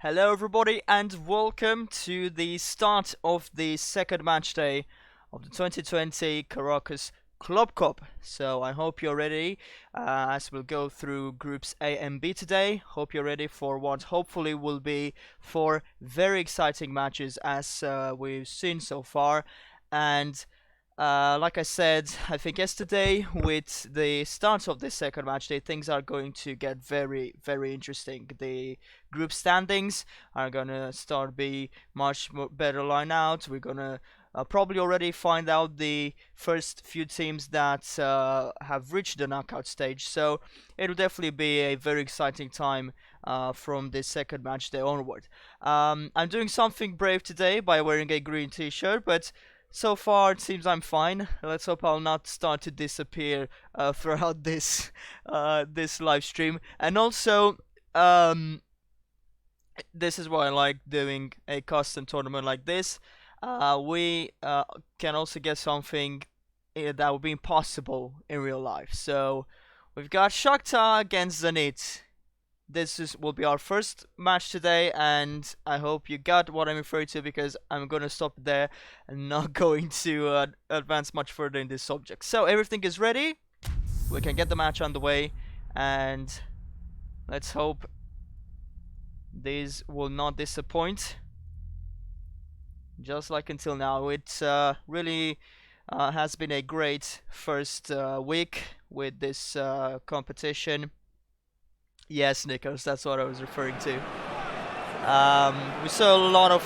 Hello everybody and welcome to the start of the second match day of the 2020 Corocus Club Cup. So I hope you're ready as we'll go through groups A and B today. Hope you're ready for what hopefully will be four very exciting matches as we've seen so far. And like I said, I think yesterday, with the start of the second match day, things are going to get very, very interesting. The group standings are gonna start be much better line out. We're gonna probably already find out the first few teams that have reached the knockout stage. So it'll definitely be a very exciting time from this second match day onward. I'm doing something brave today by wearing a green t-shirt, but so far, it seems I'm fine. Let's hope I'll not start to disappear throughout this this live stream. And also, this is why I like doing a custom tournament like this. We can also get something that would be impossible in real life. So we've got Shakhtar against Zenit. Will be our first match today, and I hope you got what I'm referring to, because I'm gonna stop there and not going to advance much further in this subject. So everything is ready. We can get the match underway, and let's hope these will not disappoint. Just like until now, it really has been a great first week with this competition. Yes, Nikos, that's what I was referring to. We saw a lot of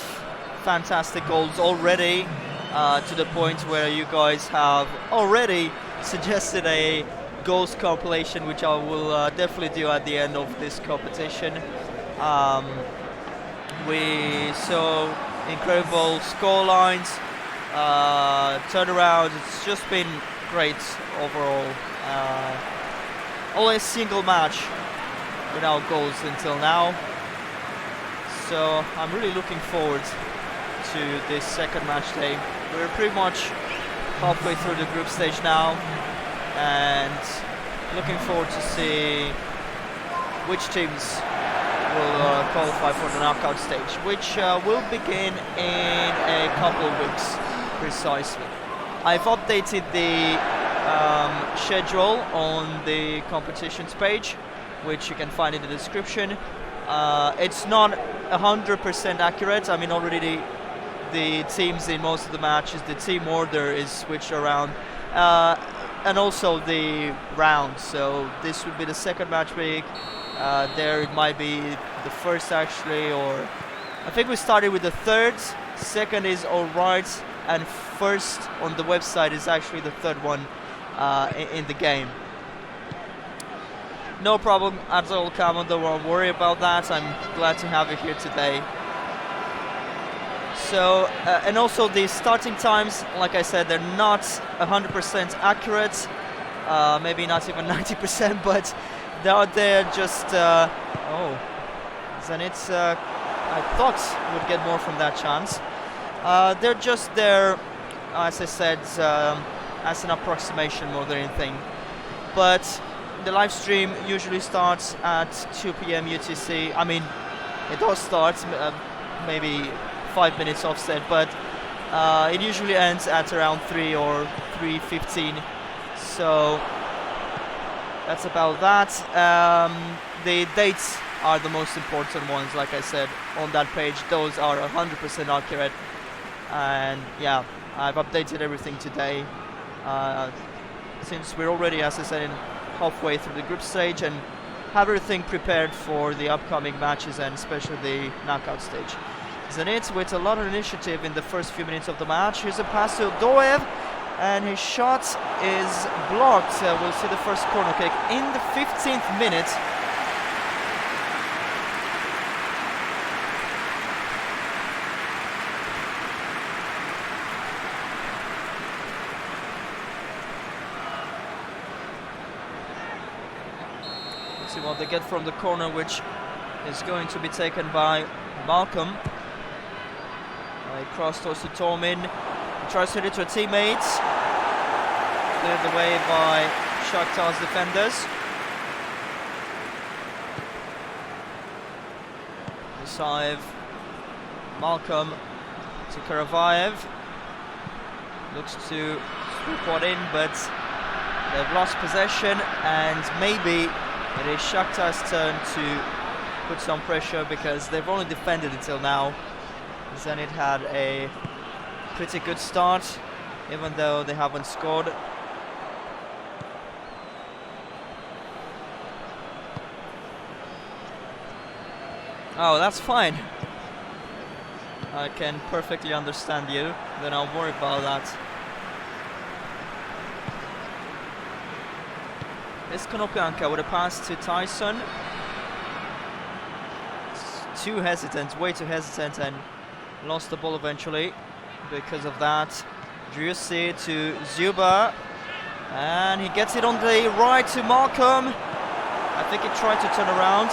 fantastic goals already, to the point where you guys have already suggested a goals compilation, which I will definitely do at the end of this competition. We saw incredible score lines, turnarounds. It's just been great overall. Only a single match without goals until now, so I'm really looking forward to this second match day. We're pretty much halfway through the group stage now, and looking forward to see which teams will qualify for the knockout stage, which will begin in a couple of weeks precisely. I've updated the schedule on the competitions page, which you can find in the description. It's not 100% accurate. I mean, already the teams in most of the matches, the team order is switched around, and also the rounds. So this would be the second match week. There it might be the first actually, or I think we started with the third. Second is alright, and first on the website is actually the third one in the game. No problem at all, Cameron, don't worry about that. I'm glad to have you here today. So, and also the starting times, like I said, they're not 100% accurate, maybe not even 90%, but they are there just, oh, Zenit, I thought would get more from that chance. They're just there, as I said, as an approximation more than anything. But the live stream usually starts at 2 p.m. UTC. I mean, it does start maybe 5 minutes offset, but it usually ends at around 3 or 3:15. So that's about that. The dates are the most important ones, like I said on that page. Those are 100% accurate, and yeah, I've updated everything today, since we're already, as I said, in halfway through the group stage and have everything prepared for the upcoming matches, and especially the knockout stage. Zenit with a lot of initiative in the first few minutes of the match. Here's a pass to Doev, and his shot is blocked. We'll see the first corner kick in the 15th minute. See what they get from the corner, which is going to be taken by Malcolm. A cross towards to Tormin. He tries to hit it to a teammate. Cleared away by Shakhtar's defenders. Musaev, Malcolm to Karavayev. Looks to swoop one in, but they've lost possession, and maybe it is Shakhtar's turn to put some pressure, because they've only defended until now. Zenit had a pretty good start, even though they haven't scored. Oh, that's fine. I can perfectly understand you. Then I'll worry about that. It's Konoplyanka with a pass to Tyson. It's too hesitant, way too hesitant, and lost the ball eventually because of that. Driussi to Zuba, and he gets it on the right to Malcolm. I think he tried to turn around.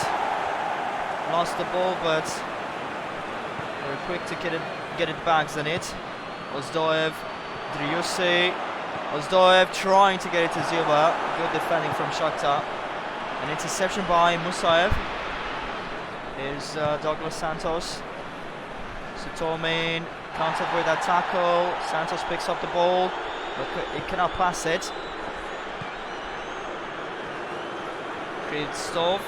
Lost the ball, but very quick to get it back. Zenit. Ozdoev, Driussi. Ozdoev trying to get it to Zuba. Good defending from Shakhtar. An interception by Musaev. Here's Douglas Santos. Sutomin countered with that tackle. Santos picks up the ball, but he cannot pass it. Kristov.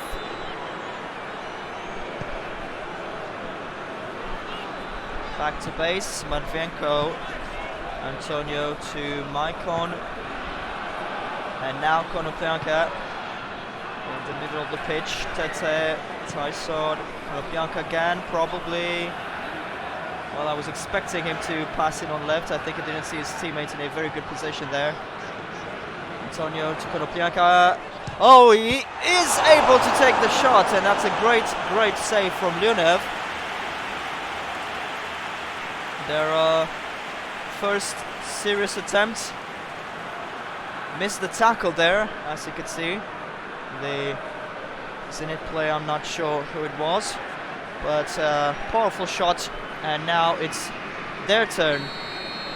Back to base, Matvienko, Antonio to Maicon, and now Konoplyanka in the middle of the pitch. Tete, Tyson, Konoplyanka again, probably. Well, I was expecting him to pass it on left. I think he didn't see his teammate in a very good position there. Antonio to Konoplyanka. Oh, he is able to take the shot, and that's a great save from Lyunev. Their first serious attempt. Missed the tackle there, as you could see. The Zenit player, I'm not sure who it was, but powerful shot, and now it's their turn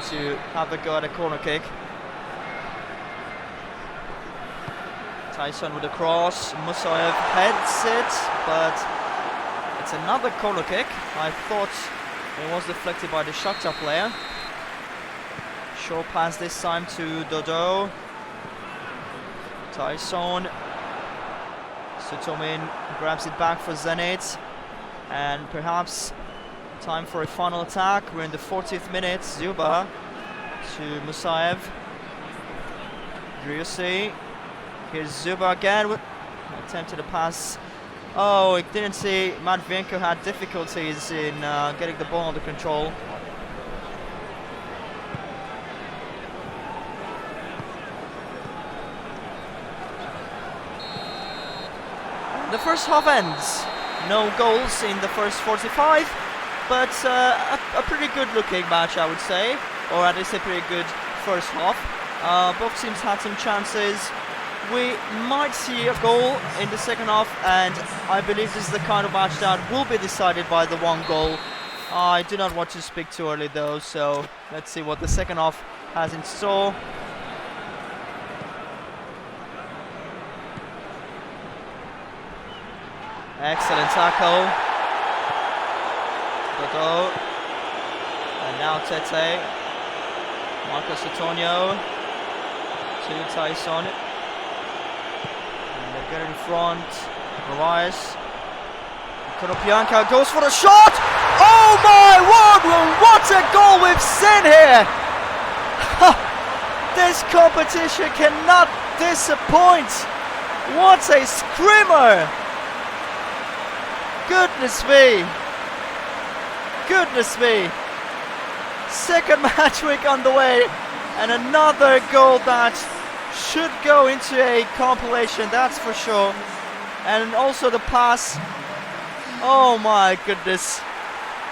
to have a go at a corner kick. Tyson with a cross, Musaev heads it, but it's another corner kick. I thought it was deflected by the Shakhtar player. Short pass this time to Dodo. Tyson. Sutomin grabs it back for Zenit. And perhaps time for a final attack. We're in the 40th minute. Zuba to Musaev. Driussi. Here's Zuba again. Attempted a pass. Oh, it didn't see. Matvienko had difficulties in getting the ball under control. The first half ends. No goals in the first 45, but a pretty good looking match, I would say, or at least a pretty good first half. Both teams had some chances. We might see a goal in the second half, and I believe this is the kind of match that will be decided by the one goal. I do not want to speak too early though, so let's see what the second half has in store. Excellent tackle. Dodo. And now Tete. Marcos Antonio to Tyson. Get in front, Marias. Konoplyanka goes for the shot! Oh my word, what a goal we've seen here! This competition cannot disappoint! What a screamer! Goodness me! Goodness me! Second match week on the way, and another goal that should go into a compilation, that's for sure. And also the pass. Oh my goodness.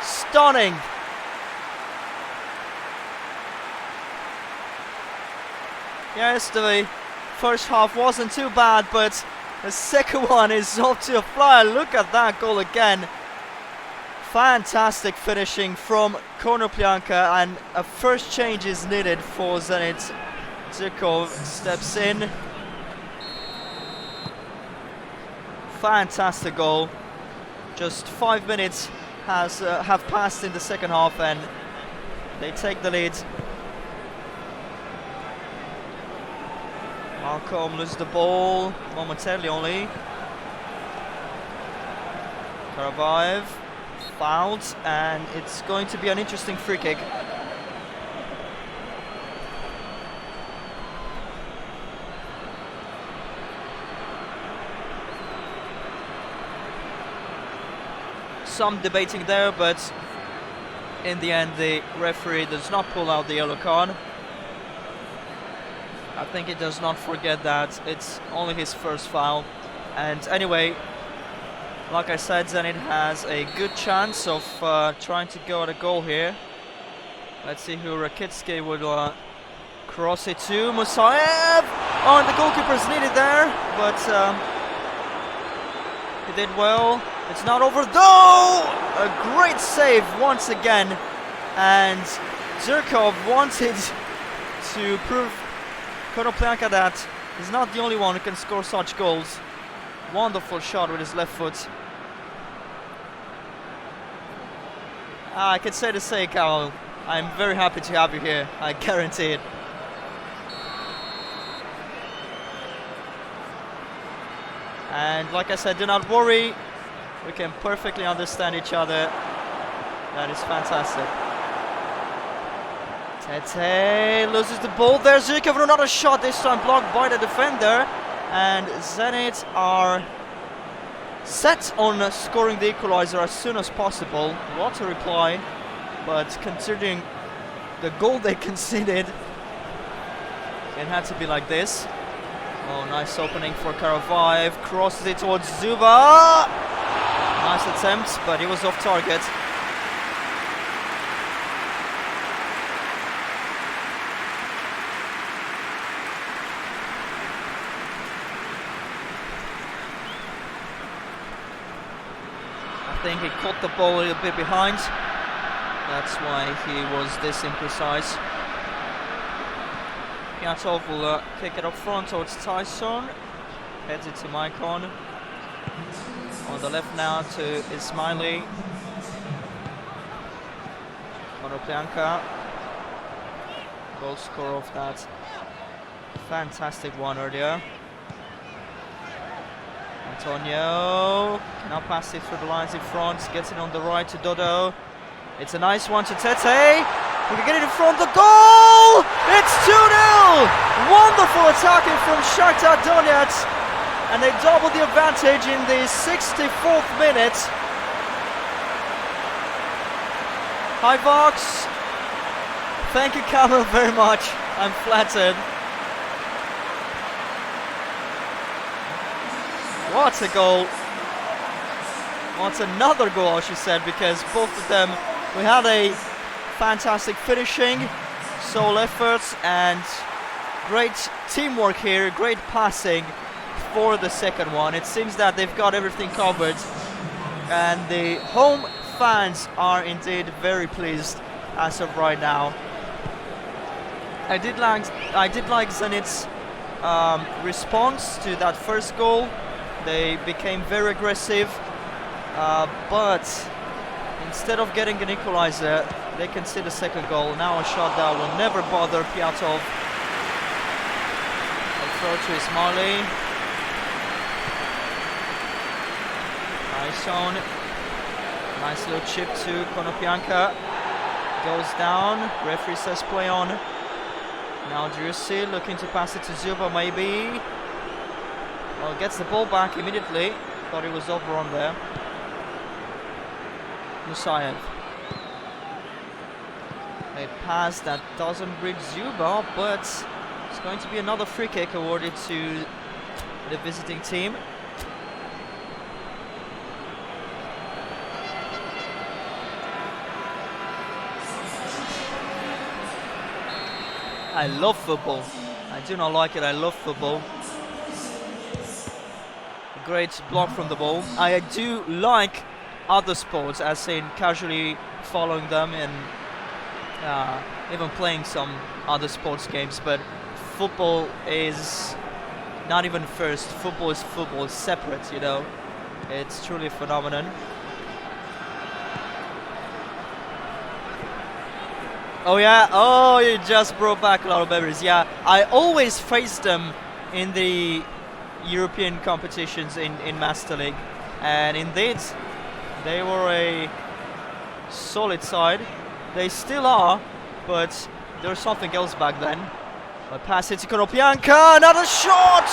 Stunning. Yes, the first half wasn't too bad, but the second one is off to a flyer. Look at that goal again. Fantastic finishing from Konoplyanka, and a first change is needed for Zenit. Zirkov steps in. Fantastic goal. Just 5 minutes have passed in the second half, and they take the lead. Malcolm loses the ball momentarily only. Karavayev fouled, and it's going to be an interesting free kick. Some debating there, but in the end the referee does not pull out the yellow card. I think he does not forget that it's only his first foul. And anyway, like I said, Zenit has a good chance of trying to go at a goal here. Let's see who Rakitsky would cross it to. Musayev! Oh, and the goalkeeper's needed there, but he did well. It's not over though! A great save once again. And Zirkov wanted to prove Konoplyanka that he's not the only one who can score such goals. Wonderful shot with his left foot. I can say the same, Carol. I'm very happy to have you here. I guarantee it. And like I said, do not worry. We can perfectly understand each other. That is fantastic. Tete loses the ball there. Zirkov with another shot, this time blocked by the defender. And Zenit are set on scoring the equalizer as soon as possible. What a reply. But considering the goal they conceded, it had to be like this. Oh, nice opening for Karavayev. Crosses it towards Zuba. Nice attempt, but he was off target. I think he caught the ball a little bit behind. That's why he was this imprecise. Pyatov will kick it up front towards Tyson. Heads it to Maikon. On the left now to Ismaili. Konoplyanka. Goal scorer of that fantastic one earlier. Antonio now passes it through the lines in front, gets it on the right to Dodo. It's a nice one to Tete. We can get it in front of the goal! It's 2-0! Wonderful attacking from Shakhtar Donetsk. And they double the advantage in the 64th minute. Hi Vox. Thank you, Cameron, very much. I'm flattered. What a goal. What another goal, I should say, because both of them, we had a fantastic finishing, sole efforts, and great teamwork here, great passing for the second one. It seems that they've got everything covered, and the home fans are indeed very pleased as of right now. I did like Zenit's response to that first goal. They became very aggressive, but instead of getting an equalizer, they concede a second goal. Now a shot that will never bother Pyatov. A throw to Ismaili. Tyson. Nice little chip to Konoplyanka. Goes down. Referee says play on. Now Drusi looking to pass it to Zuba maybe. Well, gets the ball back immediately. Thought he was over on there. Musayev. A pass that doesn't reach Zuba, but it's going to be another free kick awarded to the visiting team. I love football. I do not like it, I love football. A great block from the ball. I do like other sports, as in casually following them and even playing some other sports games, but football is not even first. Football is football, it's separate, you know. It's truly a phenomenon. Oh yeah, oh, you just brought back a lot of memories. Yeah, I always faced them in the European competitions in Master League, and indeed, they were a solid side. They still are, but there was something else back then. A pass into Konopianka, another shot!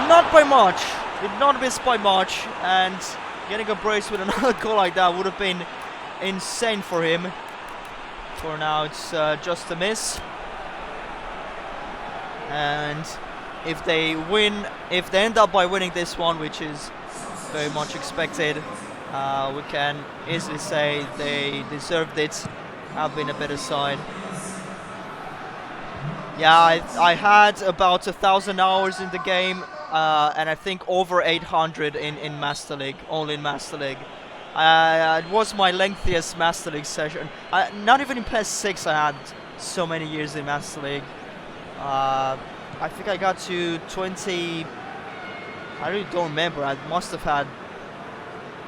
Not by much, did not miss by much, and getting a brace with another goal like that would have been insane for him. For now, it's just a miss. And if they win, if they end up by winning this one, which is very much expected, we can easily say they deserved it, have been a better side. Yeah, I had about 1,000 hours in the game, and I think over 800 in Master League, only in Master League. It was my lengthiest Master League session. Not even in PS6 I had so many years in Master League. I think I got to 20... I really don't remember. I must have had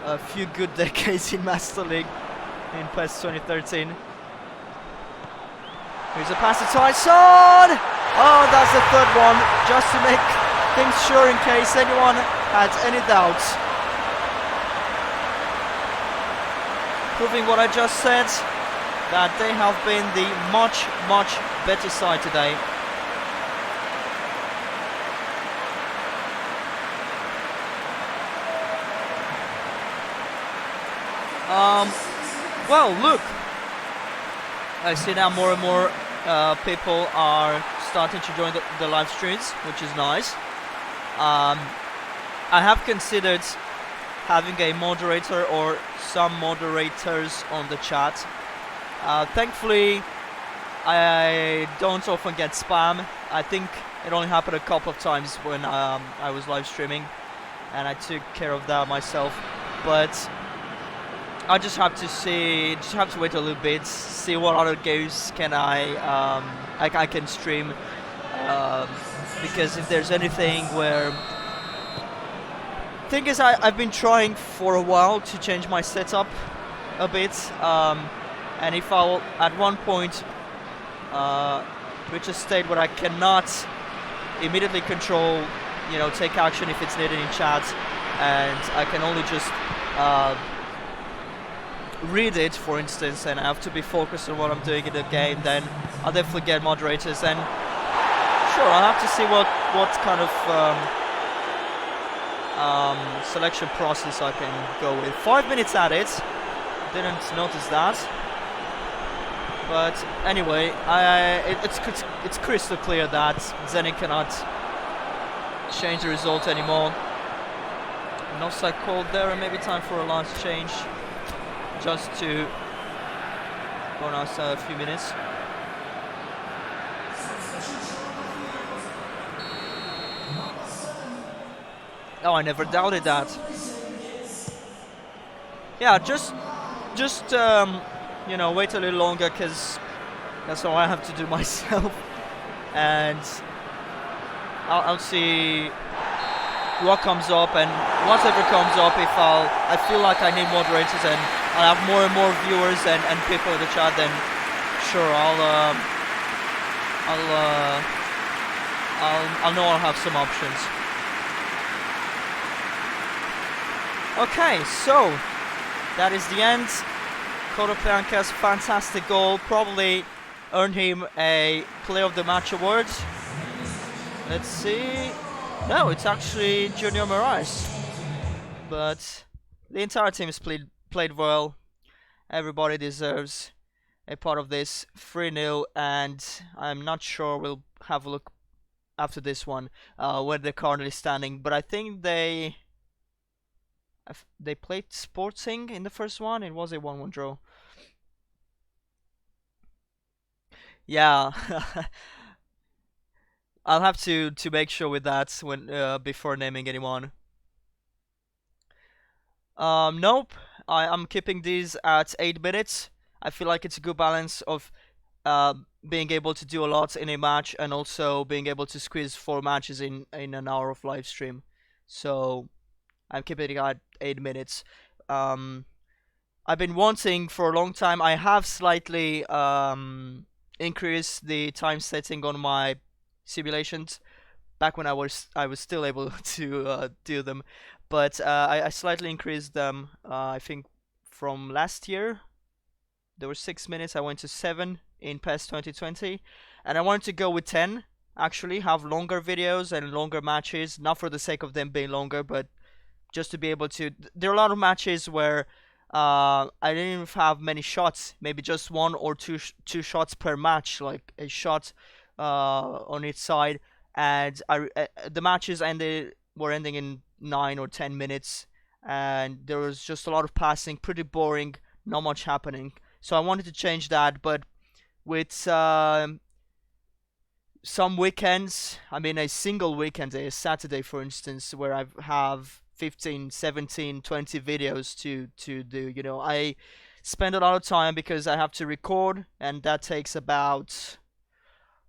a few good decades in Master League in PES 2013. Here's a pass to Tyson! Oh, that's the third one, just to make things sure in case anyone had any doubts. Proving what I just said, that they have been the much, much better side today. Well, look, I see now more and more people are starting to join the live streams, which is nice. I have considered having a moderator or some moderators on the chat. Thankfully, I don't often get spam. I think it only happened a couple of times when I was live streaming, and I took care of that myself. But I just have to wait a little bit, see what other games can I can stream, because if there's anything where... Thing is, I've been trying for a while to change my setup a bit, and if I'll at one point reach a state where I cannot immediately control, take action if it's needed in chat, and I can only just read it, for instance, and I have to be focused on what I'm doing in the game, then I'll definitely get moderators. And sure, I'll have to see what kind of selection process I can go with. 5 minutes at it, didn't notice that, but anyway, it's crystal clear that Zenit cannot change the result anymore. An offside called there, and maybe time for a last change, just to go on outside a few minutes. Oh, I never doubted that. Yeah, just wait a little longer, because that's all I have to do myself, and I'll see what comes up, and whatever comes up, if I feel like I need moderators and I'll have more and more viewers and people in the chat, then sure, I'll know I'll have some options. Okay, so that is the end. Konopianka's fantastic goal probably earned him a Player of the Match award. Let's see. No, it's actually Junior Moraes. But the entire team has played well. Everybody deserves a part of this. 3-0, and I'm not sure, we'll have a look after this one where they're currently standing. But I think they played Sporting in the first one. It was a 1-1 draw. Yeah. I'll have to make sure with that when before naming anyone. Nope. I'm keeping these at 8 minutes. I feel like it's a good balance of being able to do a lot in a match and also being able to squeeze 4 matches in an hour of live stream. So I'm keeping it at 8 minutes. I I've been wanting for a long time. I have slightly increased the time setting on my simulations back when I was still able to do them, but I slightly increased them. I think from last year there were 6 minutes. I went to 7 in PES 2020, and I wanted to go with 10. Actually, have longer videos and longer matches, not for the sake of them being longer, but just to be able to. There are a lot of matches where I didn't even have many shots, maybe just one or two shots per match, like a shot on each side, and the matches were ending in 9 or 10 minutes, and there was just a lot of passing, pretty boring, not much happening. So I wanted to change that, but with some weekends, I mean a single weekend, a Saturday for instance, where I have 15, 17, 20 videos to do, you know, I spend a lot of time because I have to record, and that takes about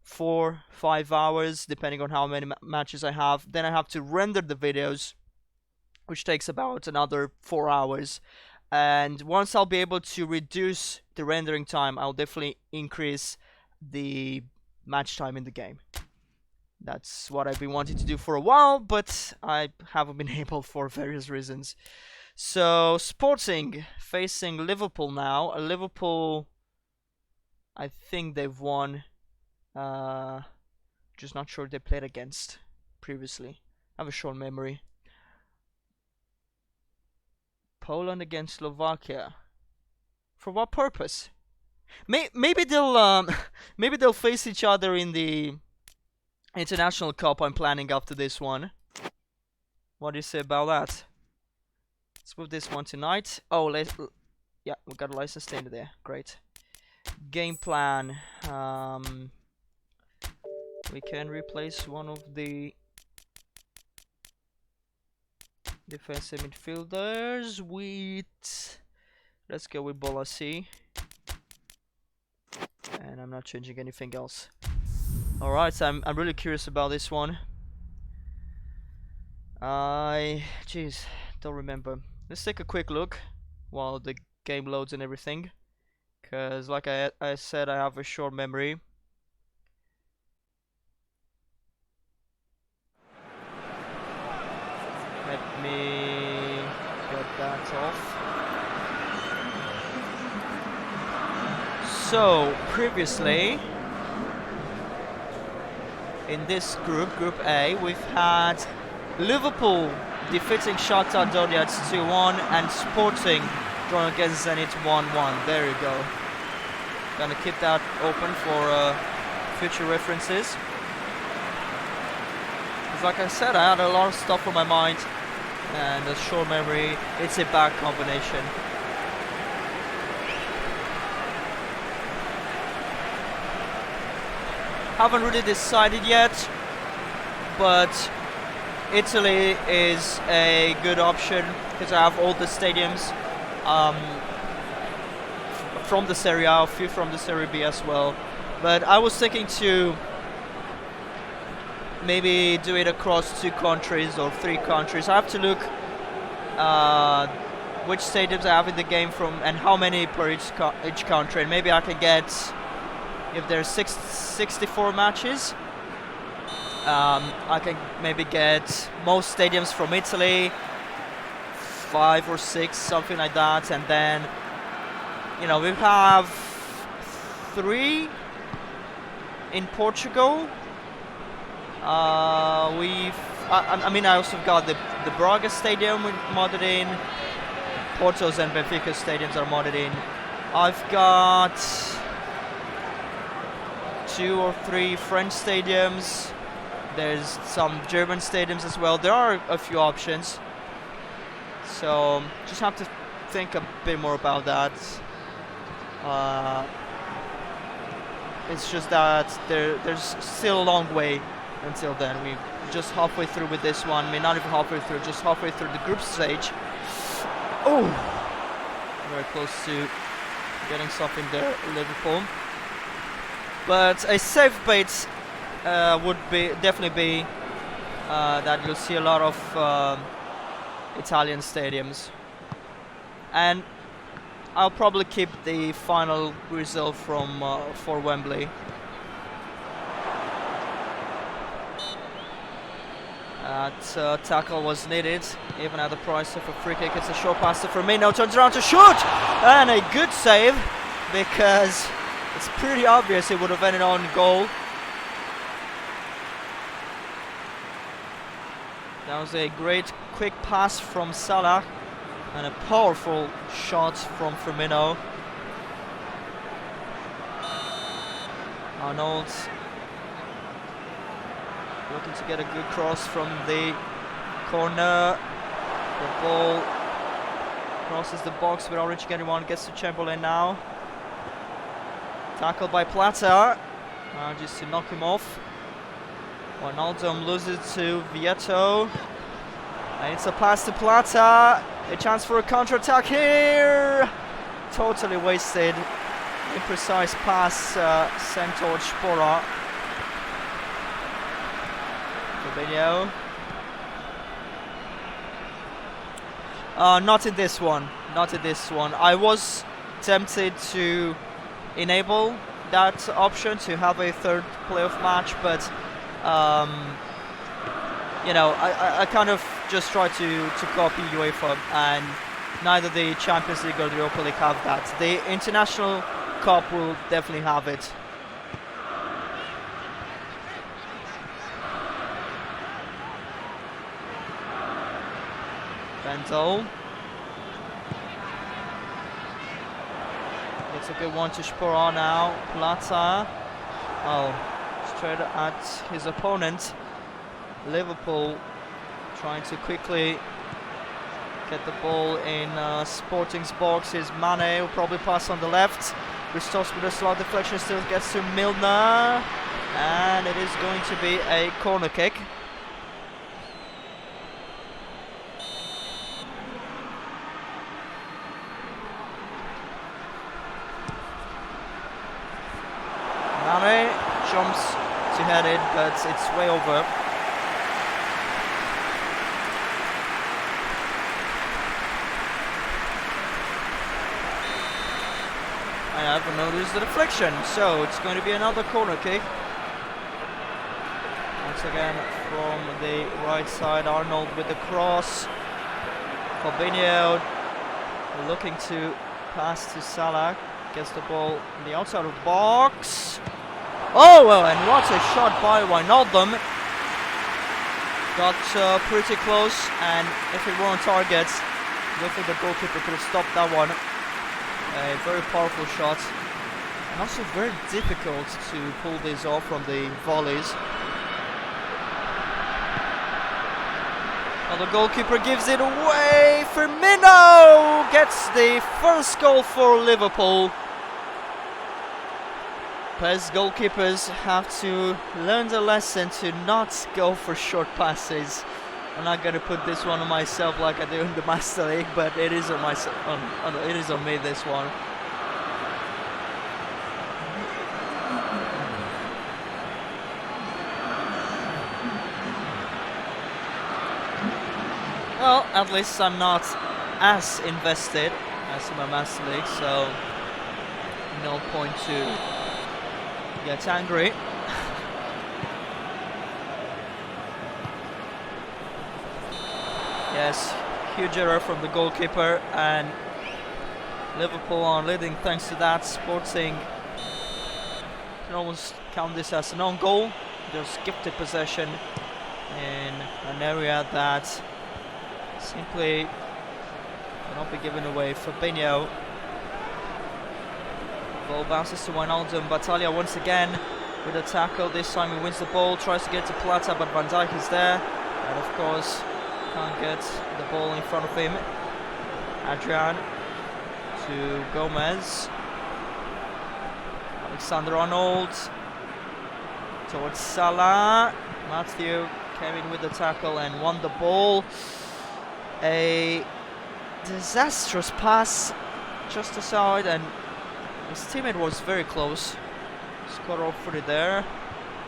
4-5 hours depending on how many matches I have. Then I have to render the videos, which takes about another 4 hours. And once I'll be able to reduce the rendering time, I'll definitely increase the match time in the game. That's what I've been wanting to do for a while, but I haven't been able for various reasons. So, Sporting facing Liverpool now. Liverpool, I think they've won. Just not sure they played against previously. I have a short memory. Poland against Slovakia. For what purpose? Maybe they'll maybe they'll face each other in the International Cup I'm planning after this one. What do you say about that? Let's move this one tonight. Oh, yeah, we got a license staying there. Great. Game plan. We can replace one of the defensive midfielders with. Let's go with Bolasi. And I'm not changing anything else. Alright, so I'm really curious about this one. Jeez, don't remember. Let's take a quick look while the game loads and everything. Because like I said, I have a short memory. Let me get that off. So, previously, in this group, Group A, we've had Liverpool defeating Shakhtar Donetsk 2-1 and Sporting drawing against Zenit 1-1. There you go. Gonna keep that open for future references. Because like I said, I had a lot of stuff on my mind, and a short memory, it's a bad combination. Haven't really decided yet, but Italy is a good option because I have all the stadiums from the Serie A, a few from the Serie B as well. But I was thinking to maybe do it across 2 countries or 3 countries. I have to look which stadiums I have in the game from and how many per each country, and maybe I can get, if there's 64 matches, I can maybe get most stadiums from Italy, 5 or 6, something like that, and then, you know, we have 3 in Portugal. I mean, I also got the Braga Stadium modded in, Porto's and Benfica stadiums are modded in. I've got 2 or 3 French stadiums. There's some German stadiums as well. There are a few options. So just have to think a bit more about that. It's just that there's still a long way until then. We're just halfway through with this one. I mean, not even halfway through, just halfway through the group stage. Oh! Very close to getting something there, Liverpool. But a safe bet would definitely be that you'll see a lot of Italian stadiums. And I'll probably keep the final result from for Wembley. That tackle was needed, even at the price of a free kick. It's a short pass to Firmino, turns around to shoot, and a good save, because it's pretty obvious it would have ended on goal. That was a great quick pass from Salah and a powerful shot from Firmino. Arnold looking to get a good cross from the corner. The ball crosses the box without reaching anyone, gets to Chamberlain now. Tackled by Plata, just to knock him off. Wijnaldum loses to Vieto. And it's a pass to Plata. A chance for a counter-attack here. Totally wasted. Imprecise pass sent towards Spora. Fabinho. Not in this one. Not in this one. I was tempted to enable that option to have a third playoff match, but you know, I kind of just try to copy UEFA, and neither the Champions League or the Europa League have that. The International Cup will definitely have it. Bento. It's a good one to Spora now. Plata. Oh, straight at his opponent. Liverpool trying to quickly get the ball in Sporting's box. Is Mane, will probably pass on the left. Restores with a slow deflection, still gets to Milner. And it is going to be a corner kick. Mane jumps to head it, but it's way over. I haven't noticed the deflection, so it's going to be another corner kick. Once again from the right side, Arnold with the cross. Fabinho looking to pass to Salah. Gets the ball in the outside of the box. Oh, well, and what a shot by Wijnaldum. Got pretty close, and if it were on target, I don't think the goalkeeper could have stopped that one. A very powerful shot, and also very difficult to pull this off from the volleys. Well, the goalkeeper gives it away. Firmino gets the first goal for Liverpool. PES goalkeepers have to learn the lesson to not go for short passes. I'm not going to put this one on myself like I do in the Master League, but it is on myself. It is on me, this one. Well, at least I'm not as invested as in my Master League, so no point to get angry. Yes, huge error from the goalkeeper, and Liverpool are leading thanks to that. Sporting can almost count this as an own goal. Just gifted possession in an area that simply cannot be given away. Fabinho. Ball bounces to Wijnaldum. Battaglia once again with a tackle. This time he wins the ball, tries to get to Plata, but Van Dijk is there, and of course can't get the ball in front of him. Adrian to Gomez. Alexander-Arnold towards Salah. Matthew came in with the tackle and won the ball. A disastrous pass just aside, and his teammate was very close. Scored off for it there.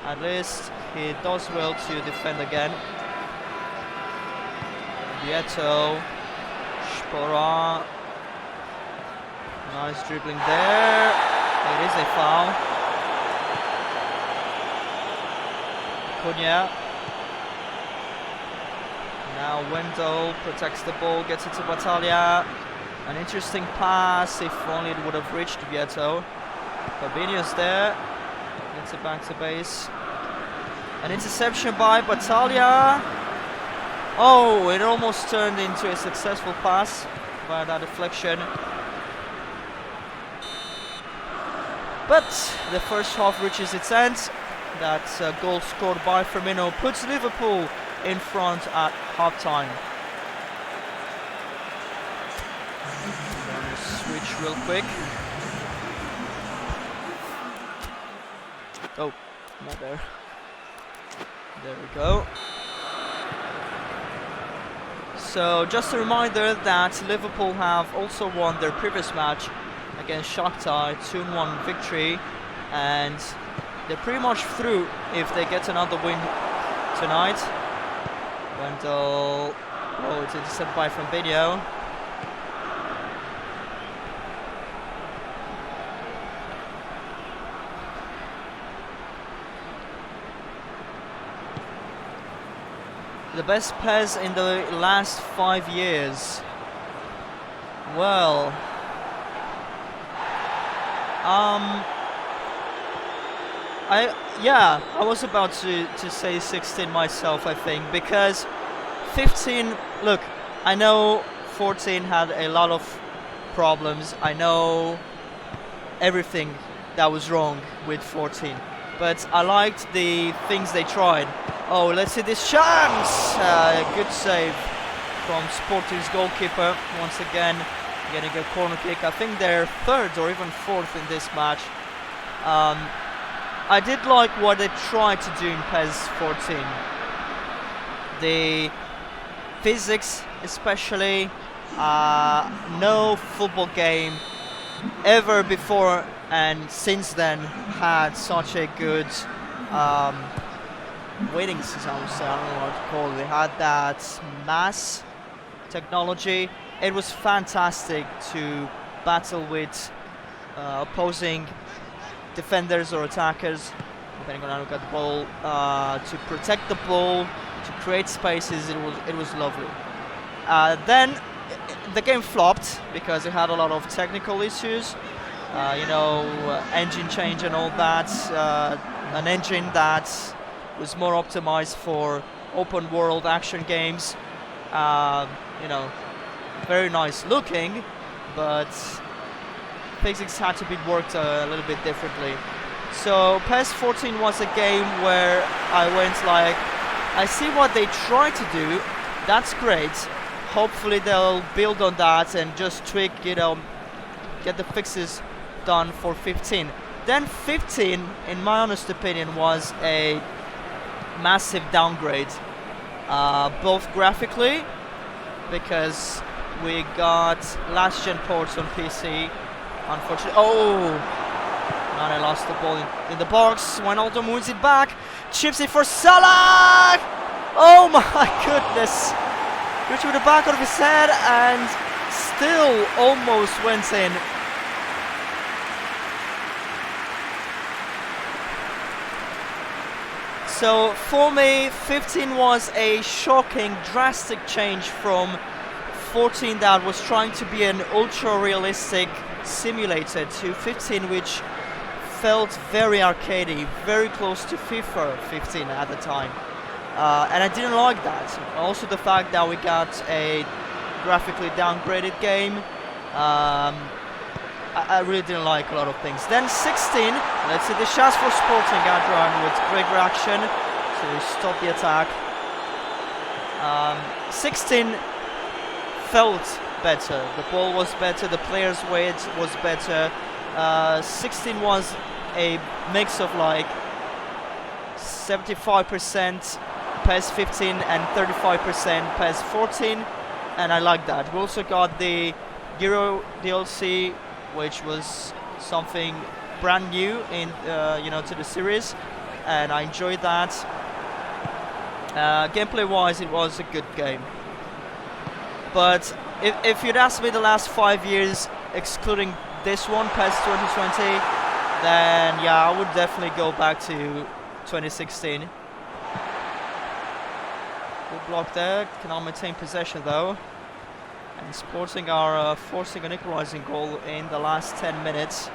At least he does well to defend again. Vieto, Spora, Nice dribbling there. It is a foul. Cunha. Now Wendell protects the ball, gets it to Battaglia. An interesting pass, if only it would have reached Vieto. Fabinho's there. Gets it back to base. An interception by Battaglia. Oh, it almost turned into a successful pass via that deflection. But the first half reaches its end. That goal scored by Firmino puts Liverpool in front at half-time. Switch real quick. Oh, not there. There we go. So just a reminder that Liverpool have also won their previous match against Shakhtar, 2-1 victory, and they're pretty much through if they get another win tonight. Wendell, oh, it's intercepted by Fabinho. The best PES in the last 5 years. Well, I was about to say 16 myself, I think, because 15, look, I know 14 had a lot of problems. I know everything that was wrong with 14, but I liked the things they tried. Oh, let's see this chance! Good save from Sporting's goalkeeper. Once again, getting a corner kick. I think they're third or even fourth in this match. I did like what they tried to do in PES 14. The physics, especially. No football game ever before and since then had such a good waiting system, I don't know what to call it. They had that mass technology. It was fantastic to battle with opposing defenders or attackers, depending on how you got the ball, to protect the ball, to create spaces. It was lovely. Then the game flopped because it had a lot of technical issues. Engine change and all that. An engine that was more optimized for open world action games. Very nice looking, but physics had to be worked a little bit differently. So PES 14 was a game where I went like, I see what they try to do, that's great. Hopefully they'll build on that and just tweak, get the fixes done for 15. Then 15, in my honest opinion, was a massive downgrade, both graphically, because we got last gen ports on PC, unfortunately. Oh, Nane lost the ball in the box. Wijnaldum wins it back, chips it for Salah. Oh my goodness, reached with the back of his head and still almost went in. So for me, 15 was a shocking, drastic change from 14 that was trying to be an ultra-realistic simulator to 15 which felt very arcadey, very close to FIFA 15 at the time. And I didn't like that. Also the fact that we got a graphically downgraded game. I really didn't like a lot of things. Then 16, let's see the shots for Sporting Adrian with great reaction to stop the attack. 16 felt better, the ball was better, the player's weight was better. 16 was a mix of like 75% PES 15 and 35% PES 14, and I like that. We also got the Euro DLC, which was something brand new in to the series, and I enjoyed that. Gameplay wise, it was a good game, but if you'd asked me the last 5 years, excluding this one, PES 2020, then yeah, I would definitely go back to 2016. Good block there, cannot maintain possession though. And Sporting are forcing an equalising goal in the last 10 minutes.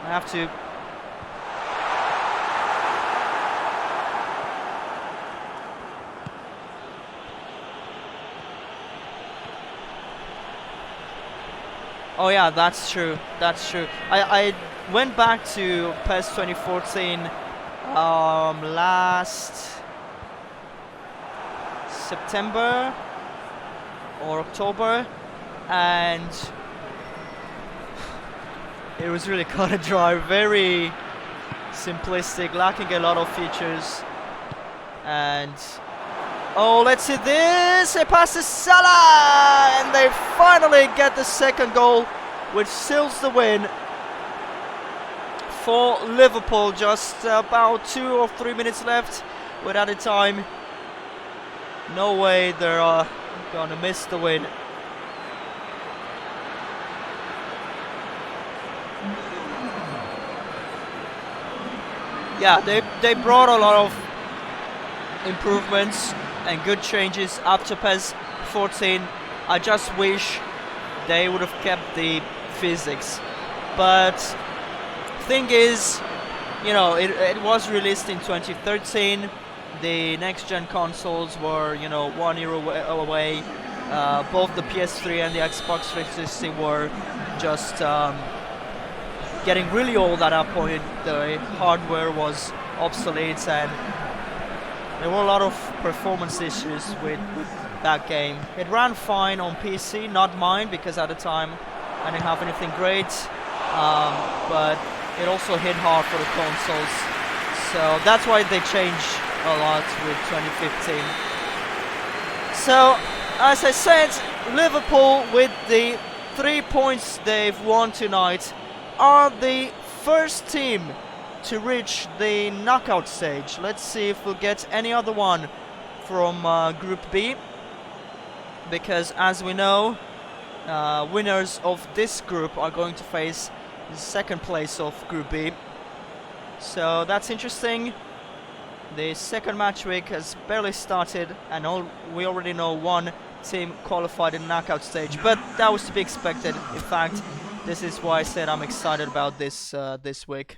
I have to... Oh yeah, that's true. That's true. I went back to PES 2014 last September or October, and it was really cut and dry, very simplistic, lacking a lot of features. And oh, let's see this! It passes Salah, and they finally get the second goal, which seals the win for Liverpool. Just about 2 or 3 minutes left with added time. No way they're gonna miss the win. Yeah, they brought a lot of improvements and good changes after PES 14. I just wish they would have kept the physics. But thing is, you know, it was released in 2013. The next-gen consoles were, you know, 1 year away. Both the PS3 and the Xbox 360 were just getting really old at that point. The hardware was obsolete, and there were a lot of performance issues with that game. It ran fine on PC, not mine, because at the time I didn't have anything great, but it also hit hard for the consoles. So that's why they changed a lot with 2015. So, as I said, Liverpool, with the 3 points they've won tonight, are the first team to reach the knockout stage. Let's see if we'll get any other one from Group B, because as we know, winners of this group are going to face the second place of Group B. So that's interesting. The second match week has barely started, and we already know one team qualified in the knockout stage, but that was to be expected. In fact, this is why I said I'm excited about this this week.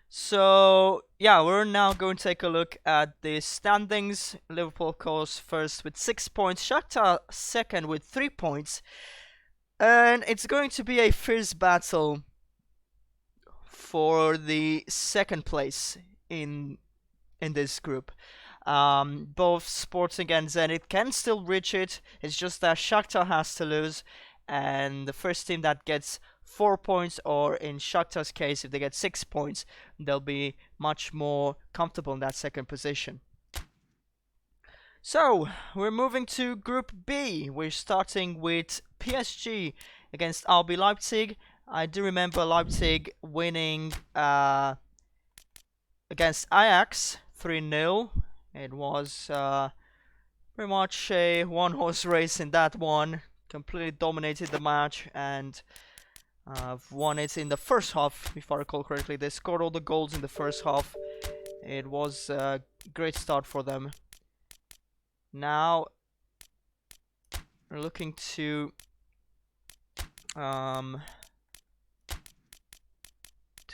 So yeah, we're now going to take a look at the standings. Liverpool, of course, first with 6 points. Shakhtar second with 3 points, and it's going to be a fierce battle for the second place in this group. Both Sporting and Zenit can still reach it. It's just that Shakhtar has to lose, and the first team that gets 4 points, or in Shakhtar's case, if they get 6 points, they'll be much more comfortable in that second position. So, we're moving to Group B. We're starting with PSG against RB Leipzig. I do remember Leipzig winning against Ajax 3-0. It was pretty much a one-horse race in that one. Completely dominated the match, and won it in the first half, if I recall correctly. They scored all the goals in the first half. It was a great start for them. Now we're looking to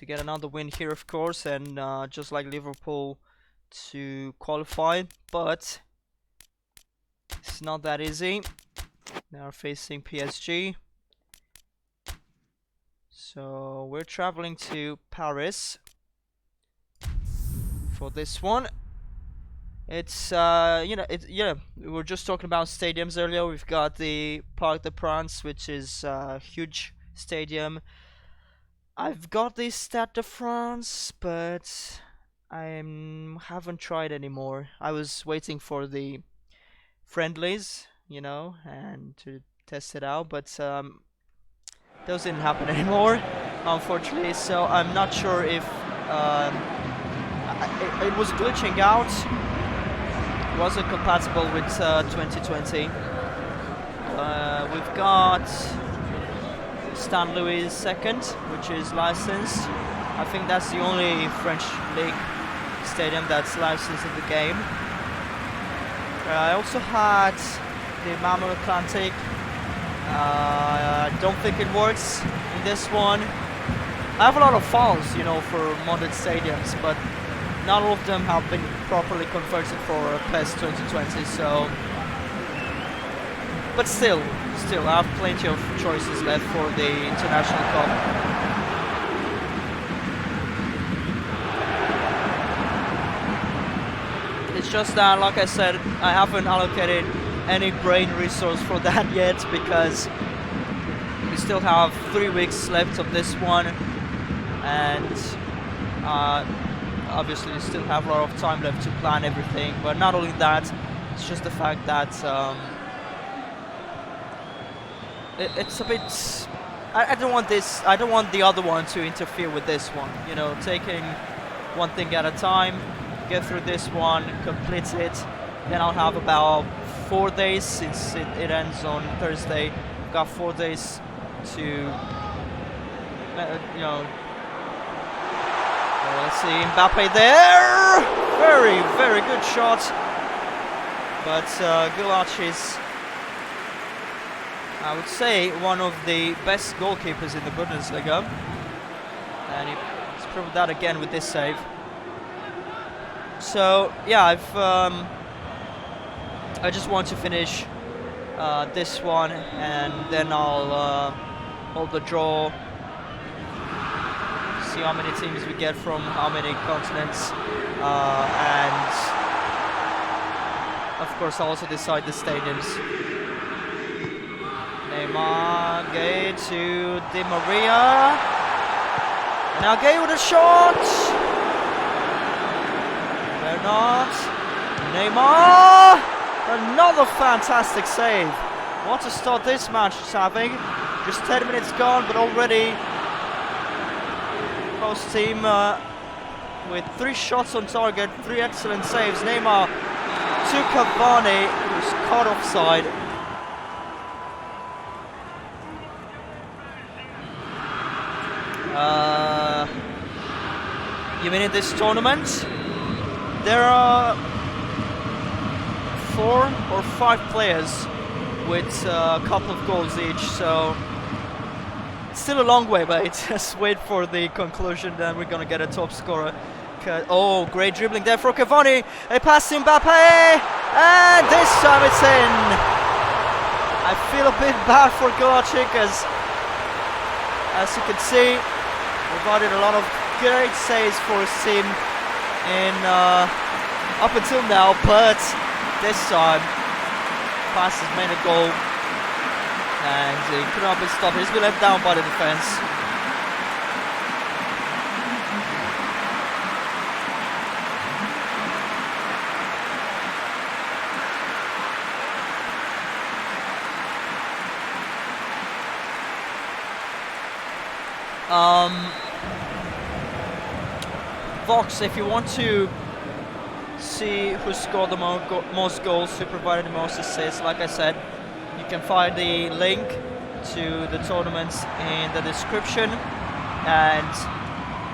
get another win here, of course, and just like Liverpool, to qualify, but it's not that easy. They are facing PSG. So we're traveling to Paris for this one. It's we were just talking about stadiums earlier. We've got the Parc des Princes, which is a huge stadium. I've got the Stade de France, but I haven't tried anymore. I was waiting for the friendlies, you know, and to test it out, but those didn't happen anymore, unfortunately. So I'm not sure if it was glitching out. It wasn't compatible with 2020. We've got Stan Louis second, which is licensed. I think that's the only French league stadium that's licensed in the game. I also had the Mammoth Atlantic. I don't think it works in this one. I have a lot of files, you know, for modded stadiums, but not all of them have been properly converted for PES 2020, so... But still, I have plenty of choices left for the International Cup. It's just that, like I said, I haven't allocated any brain resource for that yet, because we still have 3 weeks left of this one, and obviously you still have a lot of time left to plan everything. But not only that, it's just the fact that it's a bit... I don't want this. I don't want the other one to interfere with this one. You know, taking one thing at a time, get through this one, complete it. Then I'll have about 4 days, since it ends on Thursday. I've got 4 days to, you know. Let's see, Mbappe there. Very, very good shot. But Gulach is, I would say, one of the best goalkeepers in the Bundesliga, and he's proved that again with this save. So yeah, I just want to finish this one, and then I'll hold the draw, see how many teams we get from how many continents, and of course I'll also decide the stadiums. Neymar, Gay to Di Maria. Now Gay with a shot. Bernard. Neymar. Another fantastic save. Want to start this match is having. Just 10 minutes gone, but already host team with 3 shots on target, 3 excellent saves. Neymar to Cavani, who's caught offside. You mean in this tournament? There are 4 or 5 players with a couple of goals each, so it's still a long way, but just wait for the conclusion, then we're gonna get a top scorer. Oh, great dribbling there for Cavani. A pass to Mbappe, and this time it's in. I feel a bit bad for Gulach, as you can see, provided a lot of great saves for his team in up until now, but this time pass has made a goal, and he could not be stopped. He's been let down by the defense. Vox, if you want to see who scored the most goals, who provided the most assists, like I said, you can find the link to the tournaments in the description, and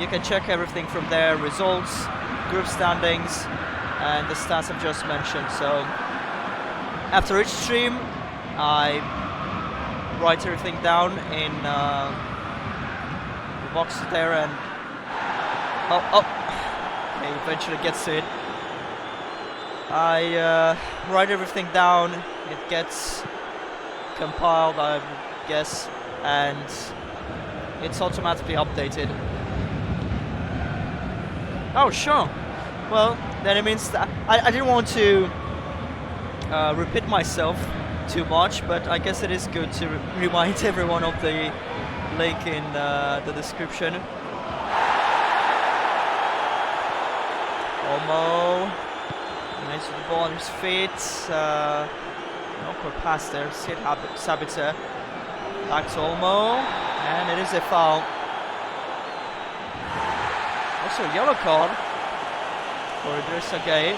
you can check everything from there: results, group standings, and the stats I've just mentioned. So after each stream, I write everything down in the box there, and he eventually gets to it. I write everything down, it gets compiled, I guess, and it's automatically updated. Oh, sure. Well, then it means that I didn't want to repeat myself too much, but I guess it is good to remind everyone of the link in the description. Olmo makes the ball on his feet. An awkward pass there. Sabitzer back to Olmo, and it is a foul. Also a yellow card for Idrissa Gueye.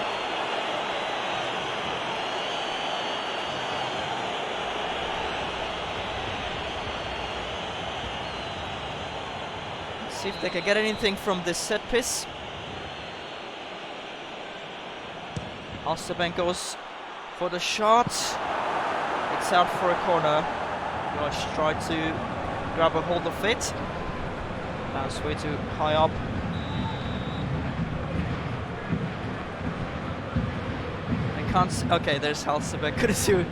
See if they can get anything from this set piece. Alsterbank goes for the shot. It's out for a corner. Josh tried to grab a hold of it. Bounce way too high up. I can't see. Okay, there's Alsterbank. Couldn't see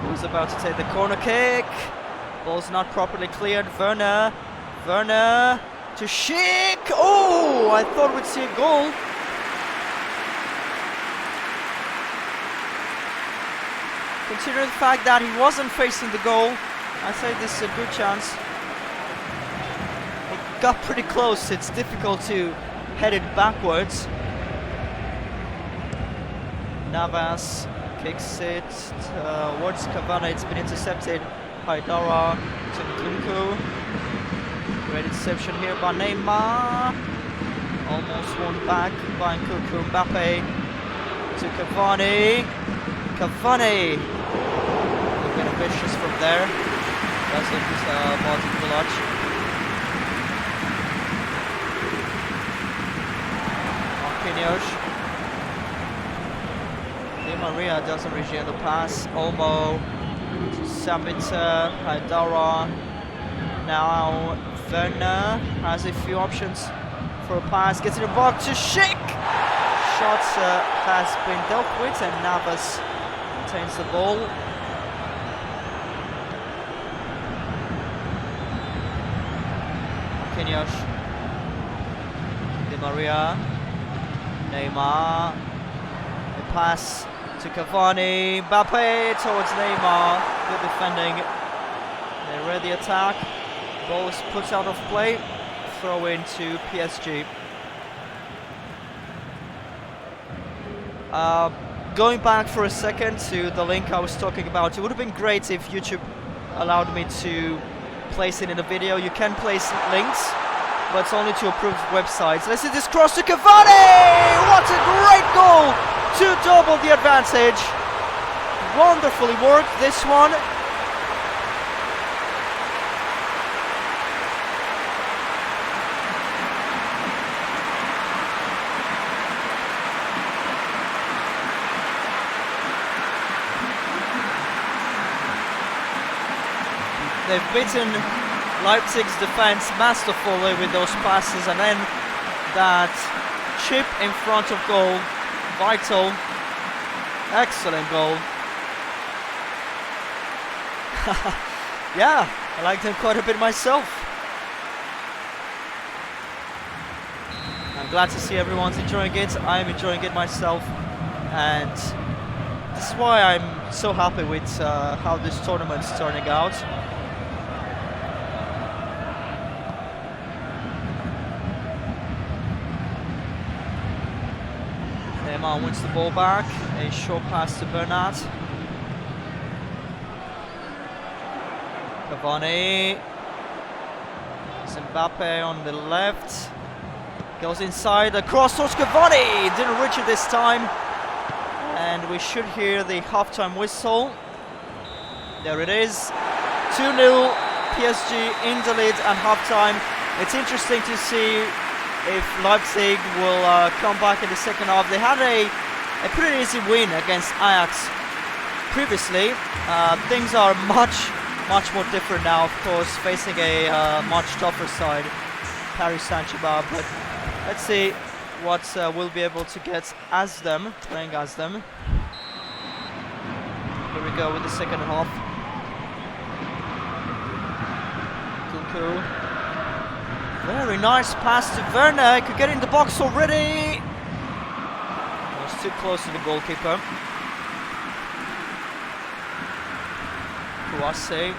who's about to take the corner kick. Ball's not properly cleared. Werner to Schick. Oh, I thought we'd see a goal. Considering the fact that he wasn't facing the goal, I say this is a good chance. It got pretty close. It's difficult to head it backwards. Navas kicks it towards Cavani. It's been intercepted. Haidara to Nkunku. Great interception here by Neymar. Almost won back by Nkunku. Mbappe to Cavani. Cavani looking ambitious from there. Doesn't Martin Village. Marquinhos. Di Maria doesn't reach the pass. Olmo. Sabitzer, Haidara. Now Werner has a few options for a pass. Gets in the box to Schick. Shot has been dealt with, and Navas retains the ball. Marquinhos. Di Maria. Neymar. The pass to Cavani. Mbappe towards Neymar. Good defending. They read the attack. Ball is put out of play. Throw into PSG. Going back for a second to the link I was talking about, it would have been great if YouTube allowed me to place it in a video. You can place links, but it's only to approved websites. Let's see this cross to Cavani! What a great goal to double the advantage. Wonderfully worked, this one. They've beaten Leipzig's defense masterfully with those passes, and then that chip in front of goal. Vital. Excellent goal. Yeah, I liked him quite a bit myself. I'm glad to see everyone's enjoying it. I'm enjoying it myself, and this is why I'm so happy with how this tournament's turning out. Neymar wins the ball back. A short pass to Bernat. Cavani. Mbappe on the left. Goes inside. Across towards Cavani. Didn't reach it this time. And we should hear the halftime whistle. There it is. 2-0 PSG in the lead at halftime. It's interesting to see if Leipzig will come back in the second half. They had a pretty easy win against Ajax previously. Things are much more different now, of course, facing a much tougher side, Paris Saint-Germain. But let's see what we'll be able to get as them, playing as them. Here we go with the second half. Nkunku. Very nice pass to Werner. Could get in the box already. Was too close to the goalkeeper. Kouassi.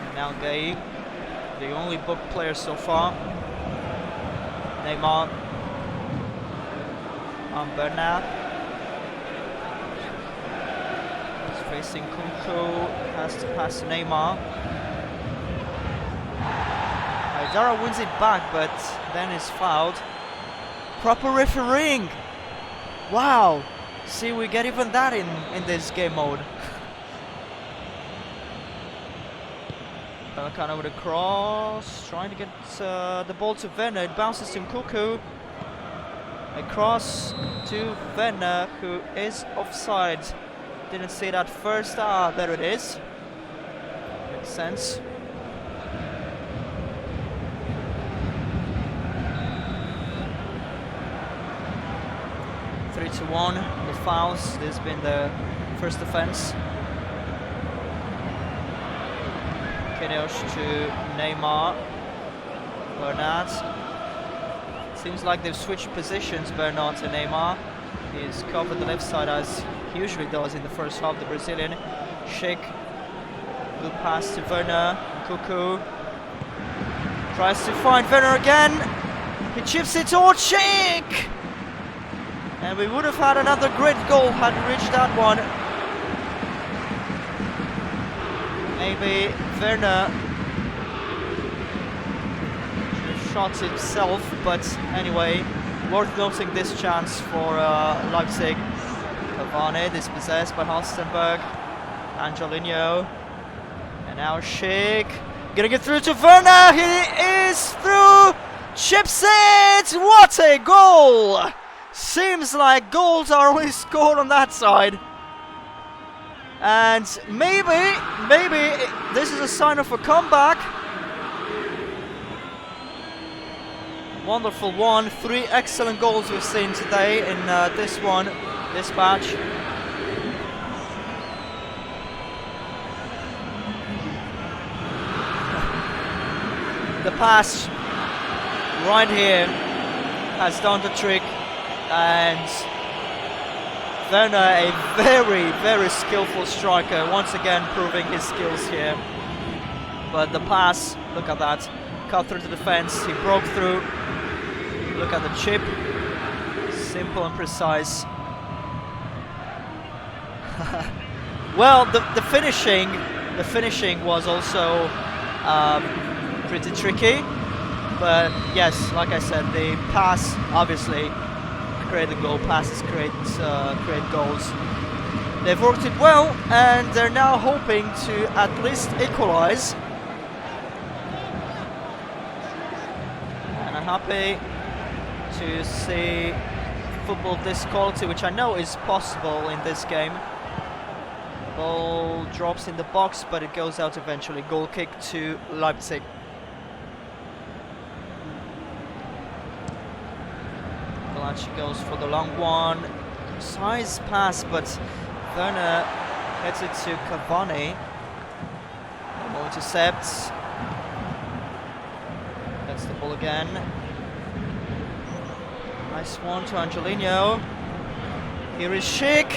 And now Gay, the only booked player so far. Neymar. And Bernat. He's facing Nkunku. Has to pass to Neymar. Haidara wins it back, but then is fouled. Proper refereeing. Wow. See, we get even that in this game mode. Pellicano with a cross, trying to get the ball to Werner. It bounces to Nkunku. A cross to Werner, who is offside. Didn't see that first. Ah, there it is. Makes sense. Three to 1. The fouls. This has been the first offence. Kineos to Neymar. Bernat. Seems like they've switched positions, Bernat and Neymar. He's covered the left side as he usually does in the first half, the Brazilian. Schick. Good pass to Werner. Nkunku. Tries to find Werner again. He chips it towards Schick! And we would have had another great goal had we reached that one. Maybe Werner shot himself, but anyway, worth noting this chance for Leipzig. Cavani dispossessed by Halstenberg. Angelino. And now Schick. Gonna get through to Werner. He is through. Chips it. What a goal! Seems like goals are only scored on that side. And maybe this is a sign of a comeback. Wonderful one. 3 excellent goals we've seen today in this match. The pass right here has done the trick, and Werner, a very skillful striker, once again proving his skills here. But the pass, look at that, cut through the defense, he broke through. Look at the chip, simple and precise. Well, the finishing was also pretty tricky. But yes, like I said, the pass obviously create the goal. Passes create goals. They've worked it well, and they're now hoping to at least equalize. And I'm happy to see football of this quality, which I know is possible in this game. Ball drops in the box, but it goes out eventually. Goal kick to Leipzig. She goes for the long one. Precise pass, but Werner gets it to Cavani. Ball intercepts. Gets the ball again. Nice one to Angelino. Here is Schick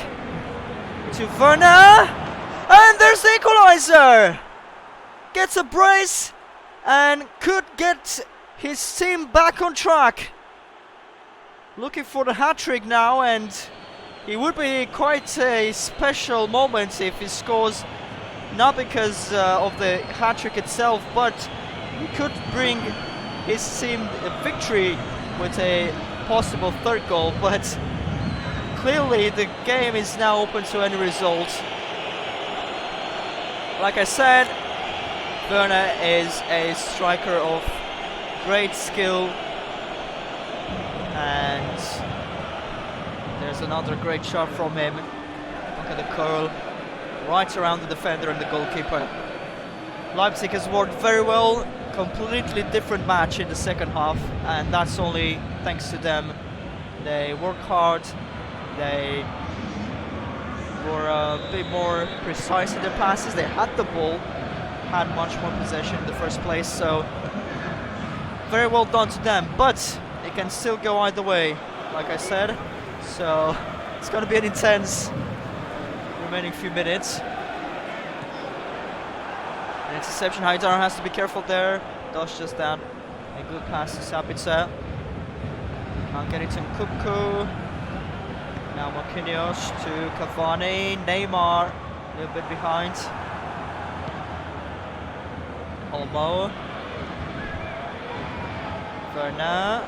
to Werner, and there's the equalizer. Gets a brace and could get his team back on track. Looking for the hat-trick now, and it would be quite a special moment if he scores, not because of the hat-trick itself, but he could bring his team a victory with a possible third goal. But clearly the game is now open to any result. Like I said, Werner is a striker of great skill. And there's another great shot from him. Look at the curl right around the defender and the goalkeeper. Leipzig has worked very well. Completely different match in the second half, and that's only thanks to them. They worked hard. They were a bit more precise in their passes. They had the ball, had much more possession in the first place. So very well done to them. But it can still go either way, like I said. So it's going to be an intense remaining few minutes. An interception. Haidar has to be careful there. Dosh just down. A good pass to Sabitzer. Can't get it to Nkunku. Now Marquinhos to Cavani. Neymar a little bit behind. Olmo. Werner.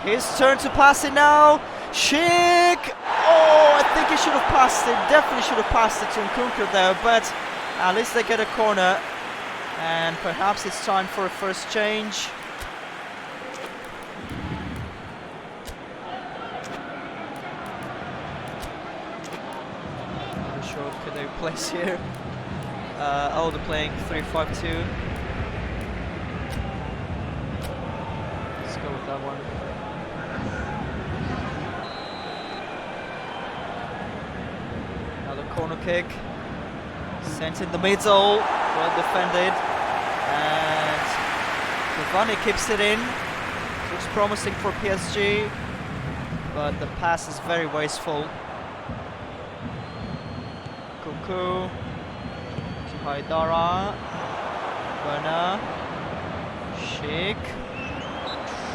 His turn to pass it now. Schick! Oh, I think he should have passed it. Definitely should have passed it to Nkunku there, but At least they get a corner, and perhaps it's time for a first change. Not sure what could they replace here. Oh, they're playing 3-5-2. Let's go with that one. Another corner kick. Sent in the middle, well defended, and Cavani keeps it in. Looks promising for PSG, but the pass is very wasteful. Kuku to Haidara, Werner, Sheikh,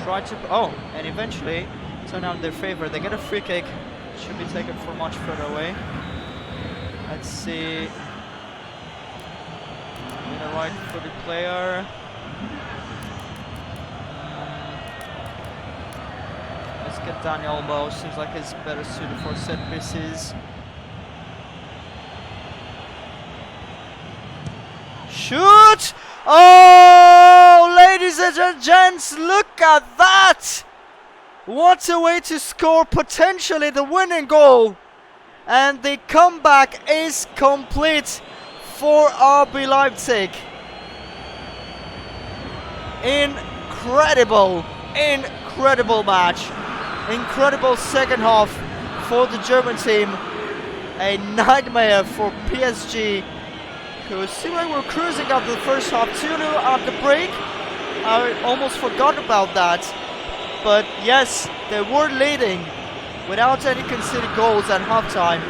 try to, oh, and eventually turn out in their favor. They get a free kick, should be taken from much further away. Let's see. A right-footed player. Let's get Daniel Olmo. Seems like he's better suited for set pieces. Shoot! Oh, ladies and gents, look at that! What a way to score potentially the winning goal! And the comeback is complete for RB Leipzig. Incredible match. Incredible second half for the German team. A nightmare for PSG, who seemed like were cruising after the first half. 2-0 at the break. I almost forgot about that. But yes, they were leading without any conceded goals at halftime.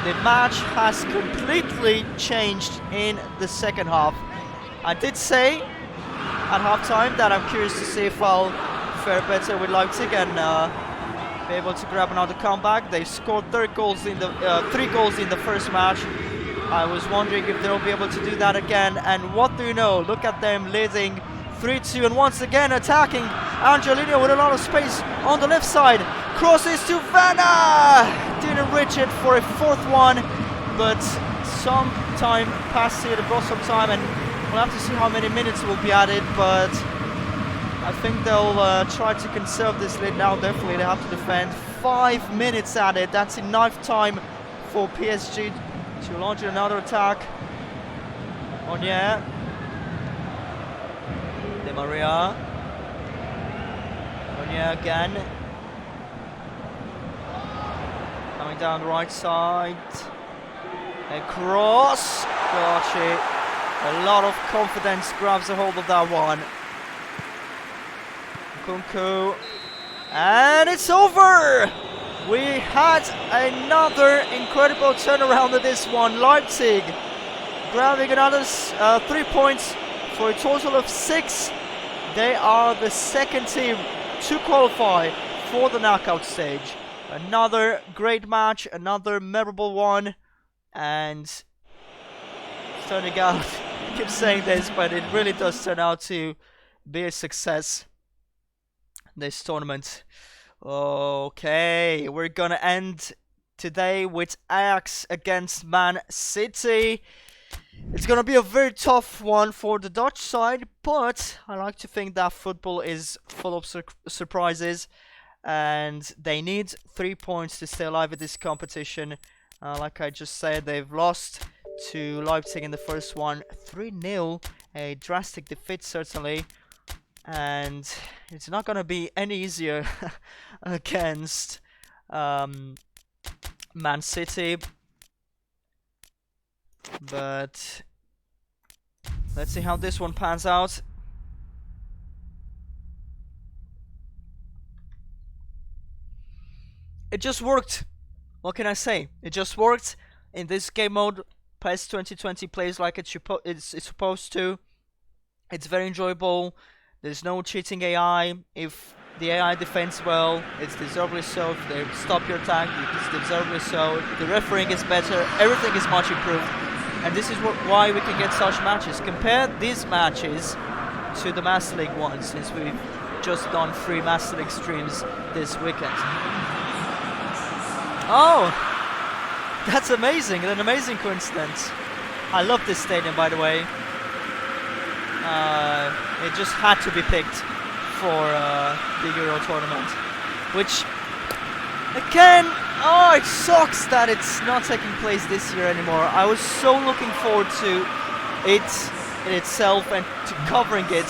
The match has completely changed in the second half. I did say at halftime that I'm curious to see if I'll fare better with Leipzig and be able to grab another comeback. They scored 3 goals in the first match. I was wondering if they'll be able to do that again. And what do you know? Look at them leading 3-2 and once again attacking. Angelino with a lot of space on the left side. Crosses to Werner! Didn't reach it for a 4th one, but some time passed here, they brought some time, and we'll have to see how many minutes will be added, but I think they'll try to conserve this lead now. Definitely they have to defend. 5 minutes added, that's enough time for PSG to launch another attack. Onier. Di Maria. Onier again. Coming down the right side. A cross. Gotcha. A lot of confidence grabs a hold of that one. Kunku. And it's over! We had another incredible turnaround of this one. Leipzig grabbing another 3 points for a total of 6. They are the second team to qualify for the knockout stage. Another great match, another memorable one, and turning out, I keep saying this, but it really does turn out to be a success, this tournament. Okay, we're gonna end today with Ajax against Man City. It's gonna be a very tough one for the Dutch side, but I like to think that football is full of surprises, and they need 3 points to stay alive in this competition. Like I just said, they've lost to Leipzig in the first one, 3-0, a drastic defeat certainly, and it's not gonna be any easier against Man City. But let's see how this one pans out. It just worked. What can I say? It just worked. In this game mode, PES 2020 plays like it's supposed to. It's very enjoyable. There's no cheating AI. If the AI defends well, it's deservedly so. If they stop your attack, it's deservedly so. If the refereeing is better, everything is much improved. And this is why we can get such matches. Compare these matches to the Master League ones, since we've just done 3 Master League streams this weekend. Oh! That's amazing, an amazing coincidence. I love this stadium, by the way. It just had to be picked for the Euro tournament, which, again, oh, it sucks that it's not taking place this year anymore. I was so looking forward to it in itself and to covering it.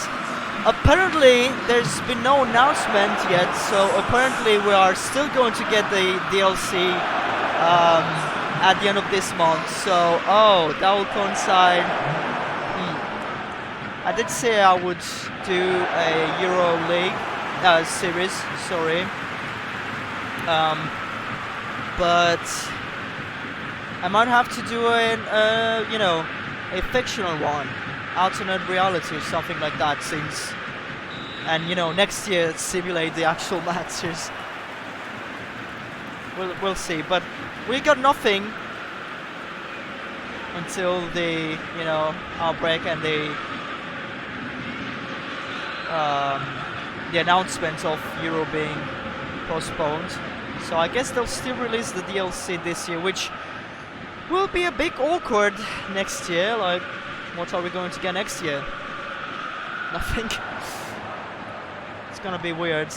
Apparently, there's been no announcement yet, so apparently we are still going to get the DLC at the end of this month. So, oh, that will coincide. I did say I would do a Euro League series, sorry. But I might have to do an, you know, a fictional one, alternate reality or something like that, since, and you know, next year simulate the actual matches. We'll see, but we got nothing until the, you know, outbreak and the announcement of Euro being postponed. So I guess they'll still release the DLC this year, which will be a bit awkward next year. Like, what are we going to get next year? Nothing. It's gonna be weird.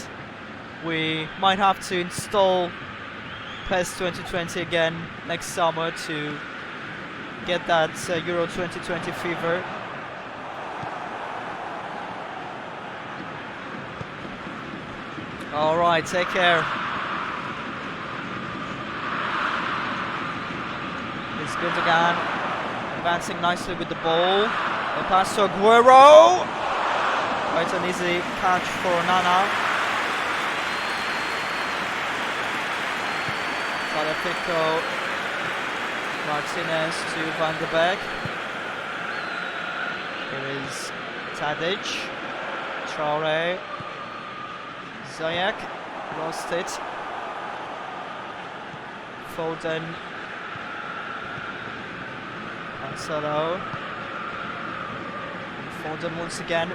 We might have to install PES 2020 again next summer to get that Euro 2020 fever. Alright, take care. It's good again. Advancing nicely with the ball. The pass to Aguero. Quite an easy catch for Nana. Tagliafico. Martinez to Van de Beek. Here is Tadic. Traore. Ziyech. Lost it. Foden. Cancelo. Foden once again.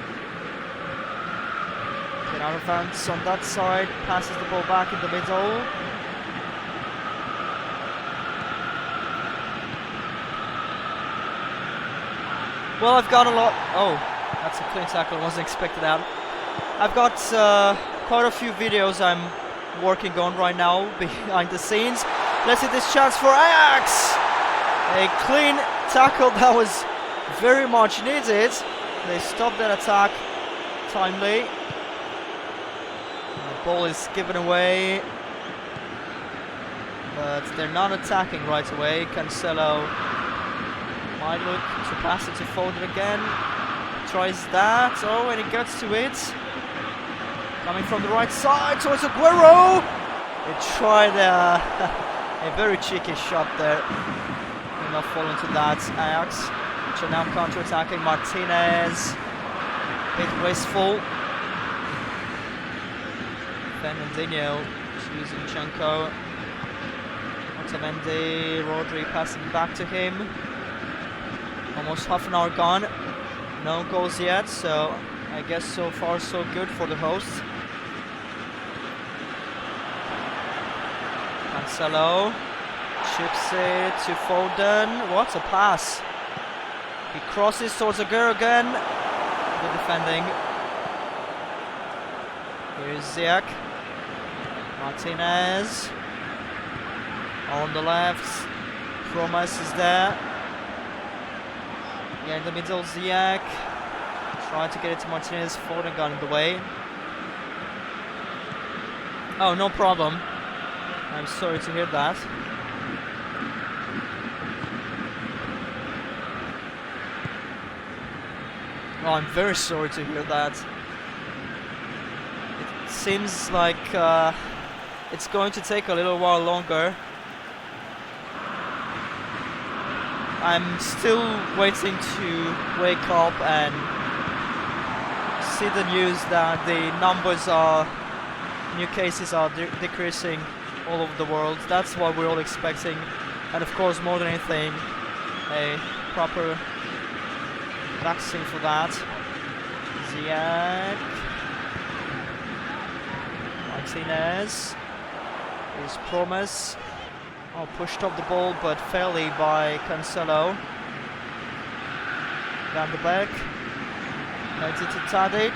Get out of advance on that side. Passes the ball back in the middle. Well, I've got a lot. Oh, that's a clean tackle. Wasn't expected that. I've got quite a few videos I'm working on right now behind the scenes. Let's see this chance for Ajax. A clean tackle that was very much needed. They stopped that attack timely. The ball is given away, but they're not attacking right away. Cancelo might look to pass it to Foden again. Tries that. Oh, and he gets to it. Coming from the right side towards Aguero. They tried a very cheeky shot there. Did not fall into that. Ajax, which are now counter-attacking. Martinez. Bit wasteful. Fernandinho using Zinchenko. Otamendi. Rodri passing back to him. Almost half an hour gone. No goals yet, so I guess so far so good for the hosts. Cancelo chips it to Foden. What a pass! He crosses towards Aguero again. Good defending. Here's Ziyech. Martinez on the left. Promise is there. Yeah, in the middle, Ziyech. Trying to get it to Martinez. Foden got in the way. Oh, no problem. I'm sorry to hear that. Oh, I'm very sorry to hear that. It seems like it's going to take a little while longer. I'm still waiting to wake up and see the news that the numbers are, new cases are decreasing all over the world. That's what we're all expecting, and of course, more than anything, a proper vaccine for that. Ziyech, Martinez, his promise. Oh, pushed off the ball, but fairly by Cancelo. Down the back. Heads it to Tadic.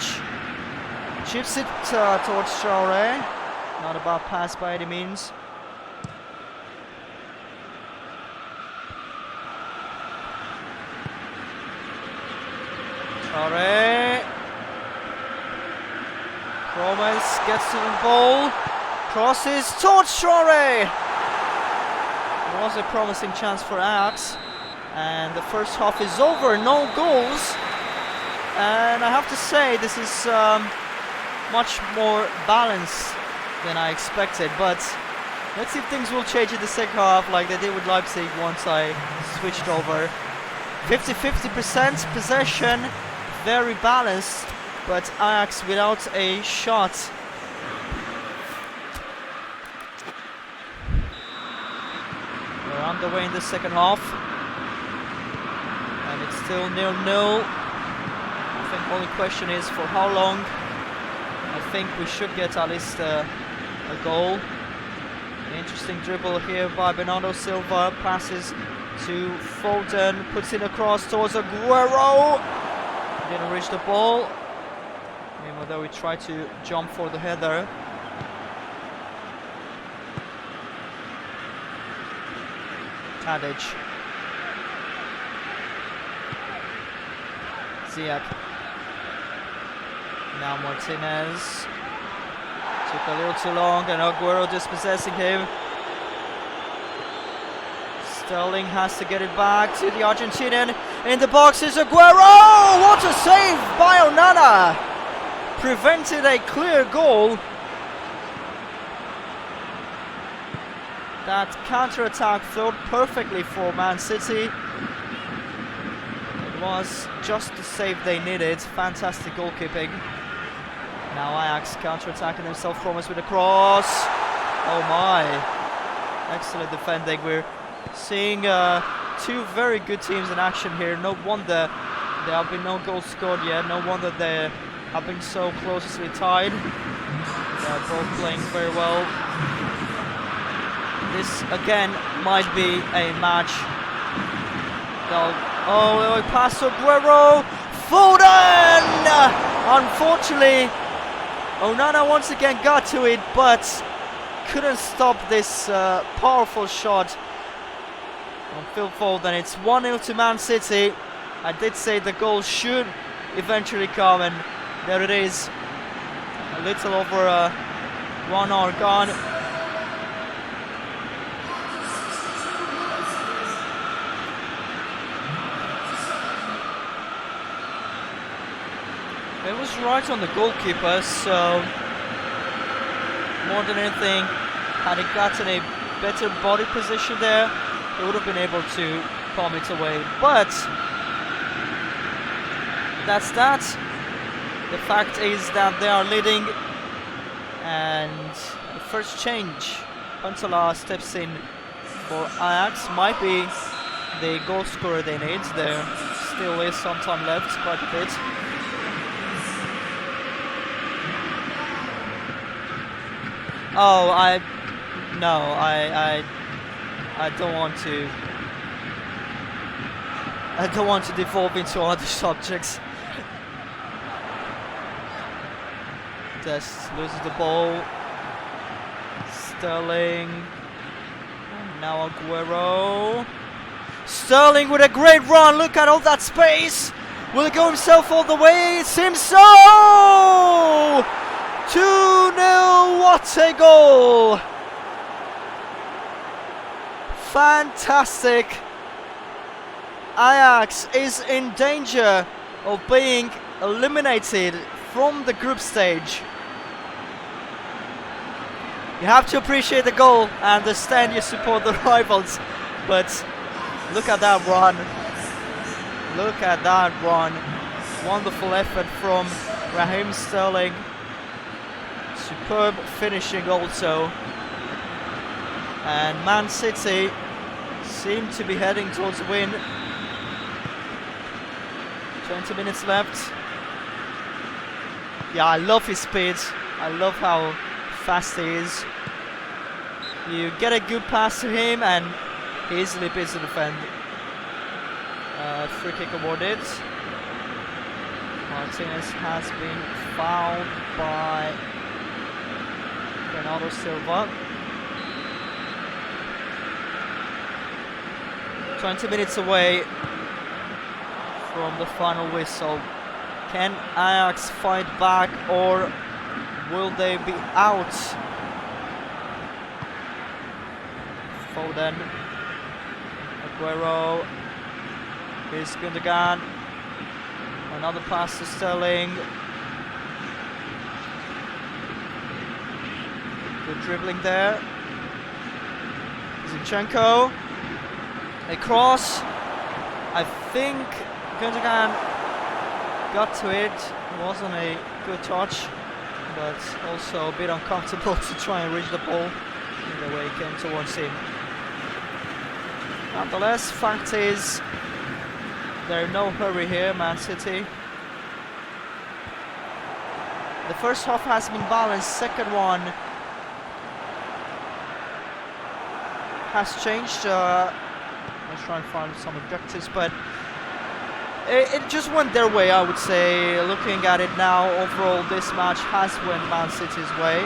Chips it towards Traore. Not a bad pass by any means. Traore. Promise gets to the ball. Crosses towards Traore. There was a promising chance for Ajax. And the first half is over, no goals. And I have to say, this is much more balanced than I expected. But let's see if things will change in the second half, like they did with Leipzig once I switched over. 50-50% possession, very balanced, but Ajax without a shot. We're underway in the second half. And it's still 0-0. I think the only question is for how long. I think we should get at least a goal. An interesting dribble here by Bernardo Silva. Passes to Foden. Puts in a cross towards Aguero. Didn't reach the ball. Even though we tried to jump for the header. Tadic. Ziyech. Now Martinez. Took a little too long and Aguero dispossessing him. Sterling has to get it back to the Argentinian. In the box is Aguero! What a save by Onana! Prevented a clear goal. That counter-attack flowed perfectly for Man City. It was just the save they needed. Fantastic goalkeeping. Now Ajax counter-attacking themselves from us with a cross. Oh my. Excellent defending. We're seeing two very good teams in action here. No wonder there have been no goals scored yet. No wonder they have been so closely tied. They're both playing very well. This again might be a match. Oh, pass to Aguero. Foden! Unfortunately, Onana once again got to it, but couldn't stop this powerful shot on Phil Foden. It's 1-0 to Man City. I did say the goal should eventually come, and there it is. A little over 1 hour gone. It was right on the goalkeeper, so more than anything, had he gotten a better body position there, he would have been able to palm it away. But that's that. The fact is that they are leading, and the first change, Huntelaar steps in for Ajax, might be the goal scorer they need. There still is some time left, quite a bit. Oh, I don't want to. I don't want to devolve into other subjects. Just loses the ball. Sterling. Now Aguero. Sterling with a great run. Look at all that space. Will he go himself all the way? It seems so. 2-0, what a goal! Fantastic! Ajax is in danger of being eliminated from the group stage. You have to appreciate the goal. I understand you support the rivals, but look at that run. Look at that run. Wonderful effort from Raheem Sterling. Superb finishing also. And Man City seem to be heading towards a win. 20 minutes left. Yeah, I love his speed. I love how fast he is. You get a good pass to him and he easily beats the defender. Free kick awarded. Martinez has been fouled by Bernardo Silva. 20 minutes away from the final whistle. Can Ajax fight back or will they be out? Foden, Aguero, here's Gundogan, another pass to Sterling. Good dribbling there. Zinchenko, a cross. I think Gundogan got to it. It wasn't a good touch, but also a bit uncomfortable to try and reach the ball. Either way, it came towards him. Nonetheless, fact is, there's no hurry here, Man City. The first half has been balanced, second one has changed. Let's try and find some objectives, but it just went their way, I would say. Looking at it now, overall this match has went Man City's way.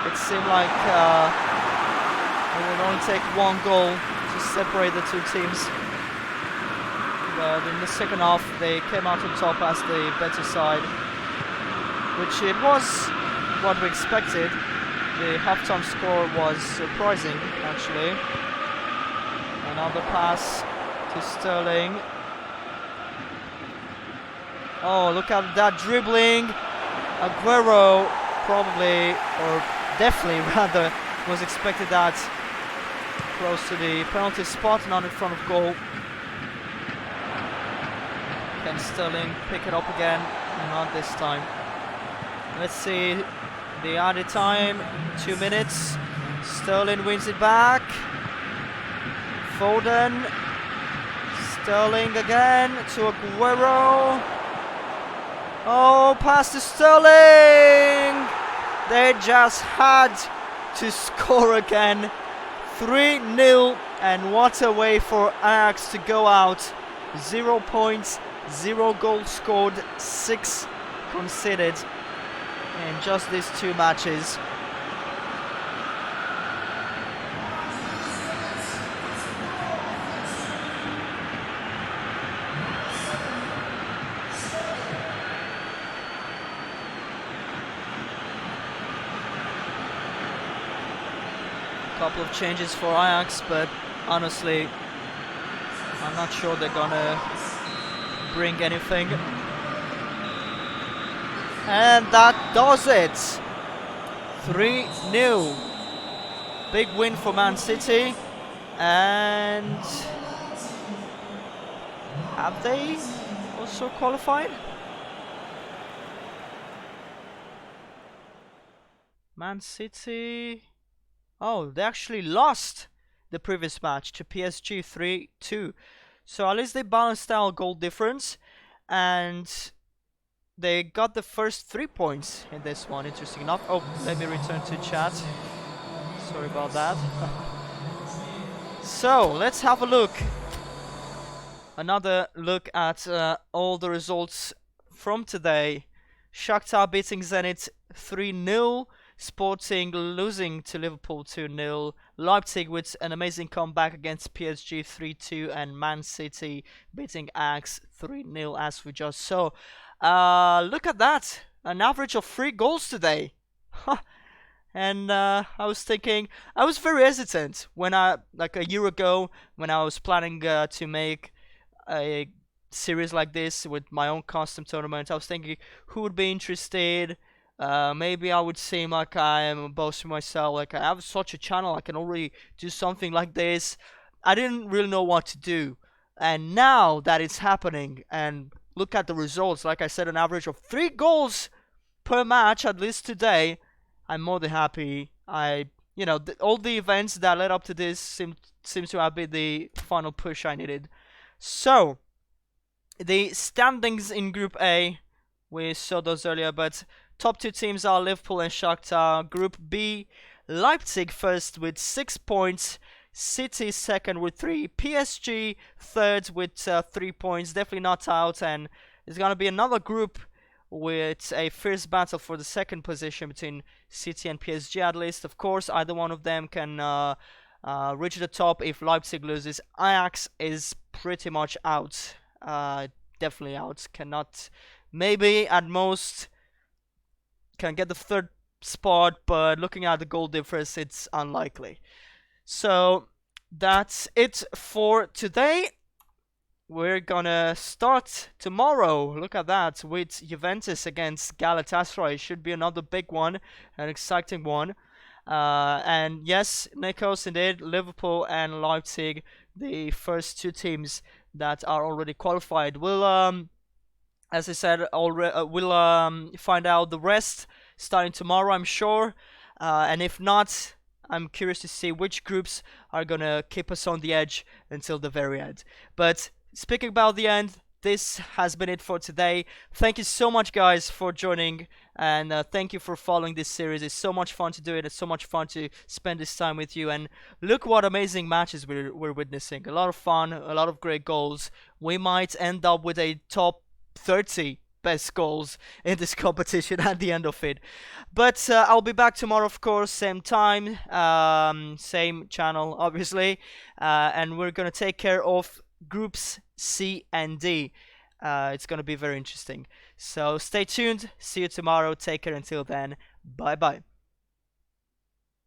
It seemed like it would only take one goal to separate the two teams. But in the second half, they came out on top as the better side, which it was what we expected. The halftime score was surprising, actually. Another pass to Sterling. Oh, look at that dribbling. Aguero probably, or definitely rather, was expected that close to the penalty spot, not in front of goal. Can Sterling pick it up again? Not this time. Let's see the added time, 2 minutes. Sterling wins it back. Foden. Sterling again to Aguero. Oh, pass to Sterling! They just had to score again. 3-0, and what a way for Ajax to go out. 0 points, 0 goals scored, 6 conceded in just these 2 matches. Couple of changes for Ajax, but honestly, I'm not sure they're gonna bring anything. And that does it. 3-0. Big win for Man City. And have they also qualified? Man City. Oh, they actually lost the previous match to PSG 3-2. So at least they balanced out goal difference, and they got the first 3 points in this one. Interesting enough. Oh, let me return to chat. Sorry about that. So let's have a look. Another look at all the results from today. Shakhtar beating Zenit 3-0. Sporting losing to Liverpool 2-0. Leipzig with an amazing comeback against PSG 3-2. And Man City beating Ajax 3-0, as we just saw. Look at that. An average of 3 goals today. And I was thinking, I was very hesitant when like a year ago, when I was planning to make a series like this with my own custom tournament. I was thinking, who would be interested? Maybe I would seem like I am boasting myself, like I have such a channel, I can already do something like this. I didn't really know what to do, and now that it's happening, and look at the results, like I said, an average of 3 goals per match, at least today, I'm more than happy. All the events that led up to this seems to have been the final push I needed. So, the standings in Group A, we saw those earlier, but top 2 teams are Liverpool and Shakhtar. Group B, Leipzig first with 6 points. City second with 3. PSG third with 3 points. Definitely not out. And it's going to be another group with a fierce battle for the second position between City and PSG at least. Of course, either one of them can reach the top if Leipzig loses. Ajax is pretty much out. Definitely out. Cannot, maybe at most, can get the third spot, but looking at the goal difference, it's unlikely. So that's it for today. We're gonna start tomorrow. Look at that, with Juventus against Galatasaray. It should be another big one, an exciting one. And yes, Nikos, indeed, Liverpool and Leipzig, the first 2 teams that are already qualified. We'll, as I said, we'll find out the rest starting tomorrow, I'm sure. And if not, I'm curious to see which groups are gonna keep us on the edge until the very end. But speaking about the end, this has been it for today. Thank you so much, guys, for joining, and thank you for following this series. It's so much fun to do it. It's so much fun to spend this time with you. And look what amazing matches we're witnessing. A lot of fun, a lot of great goals. We might end up with a top 30 best goals in this competition at the end of it. But I'll be back tomorrow, of course, same time, same channel, obviously, and we're gonna take care of groups C and D. It's gonna be very interesting. So stay tuned. See you tomorrow. Take care until then. Bye bye.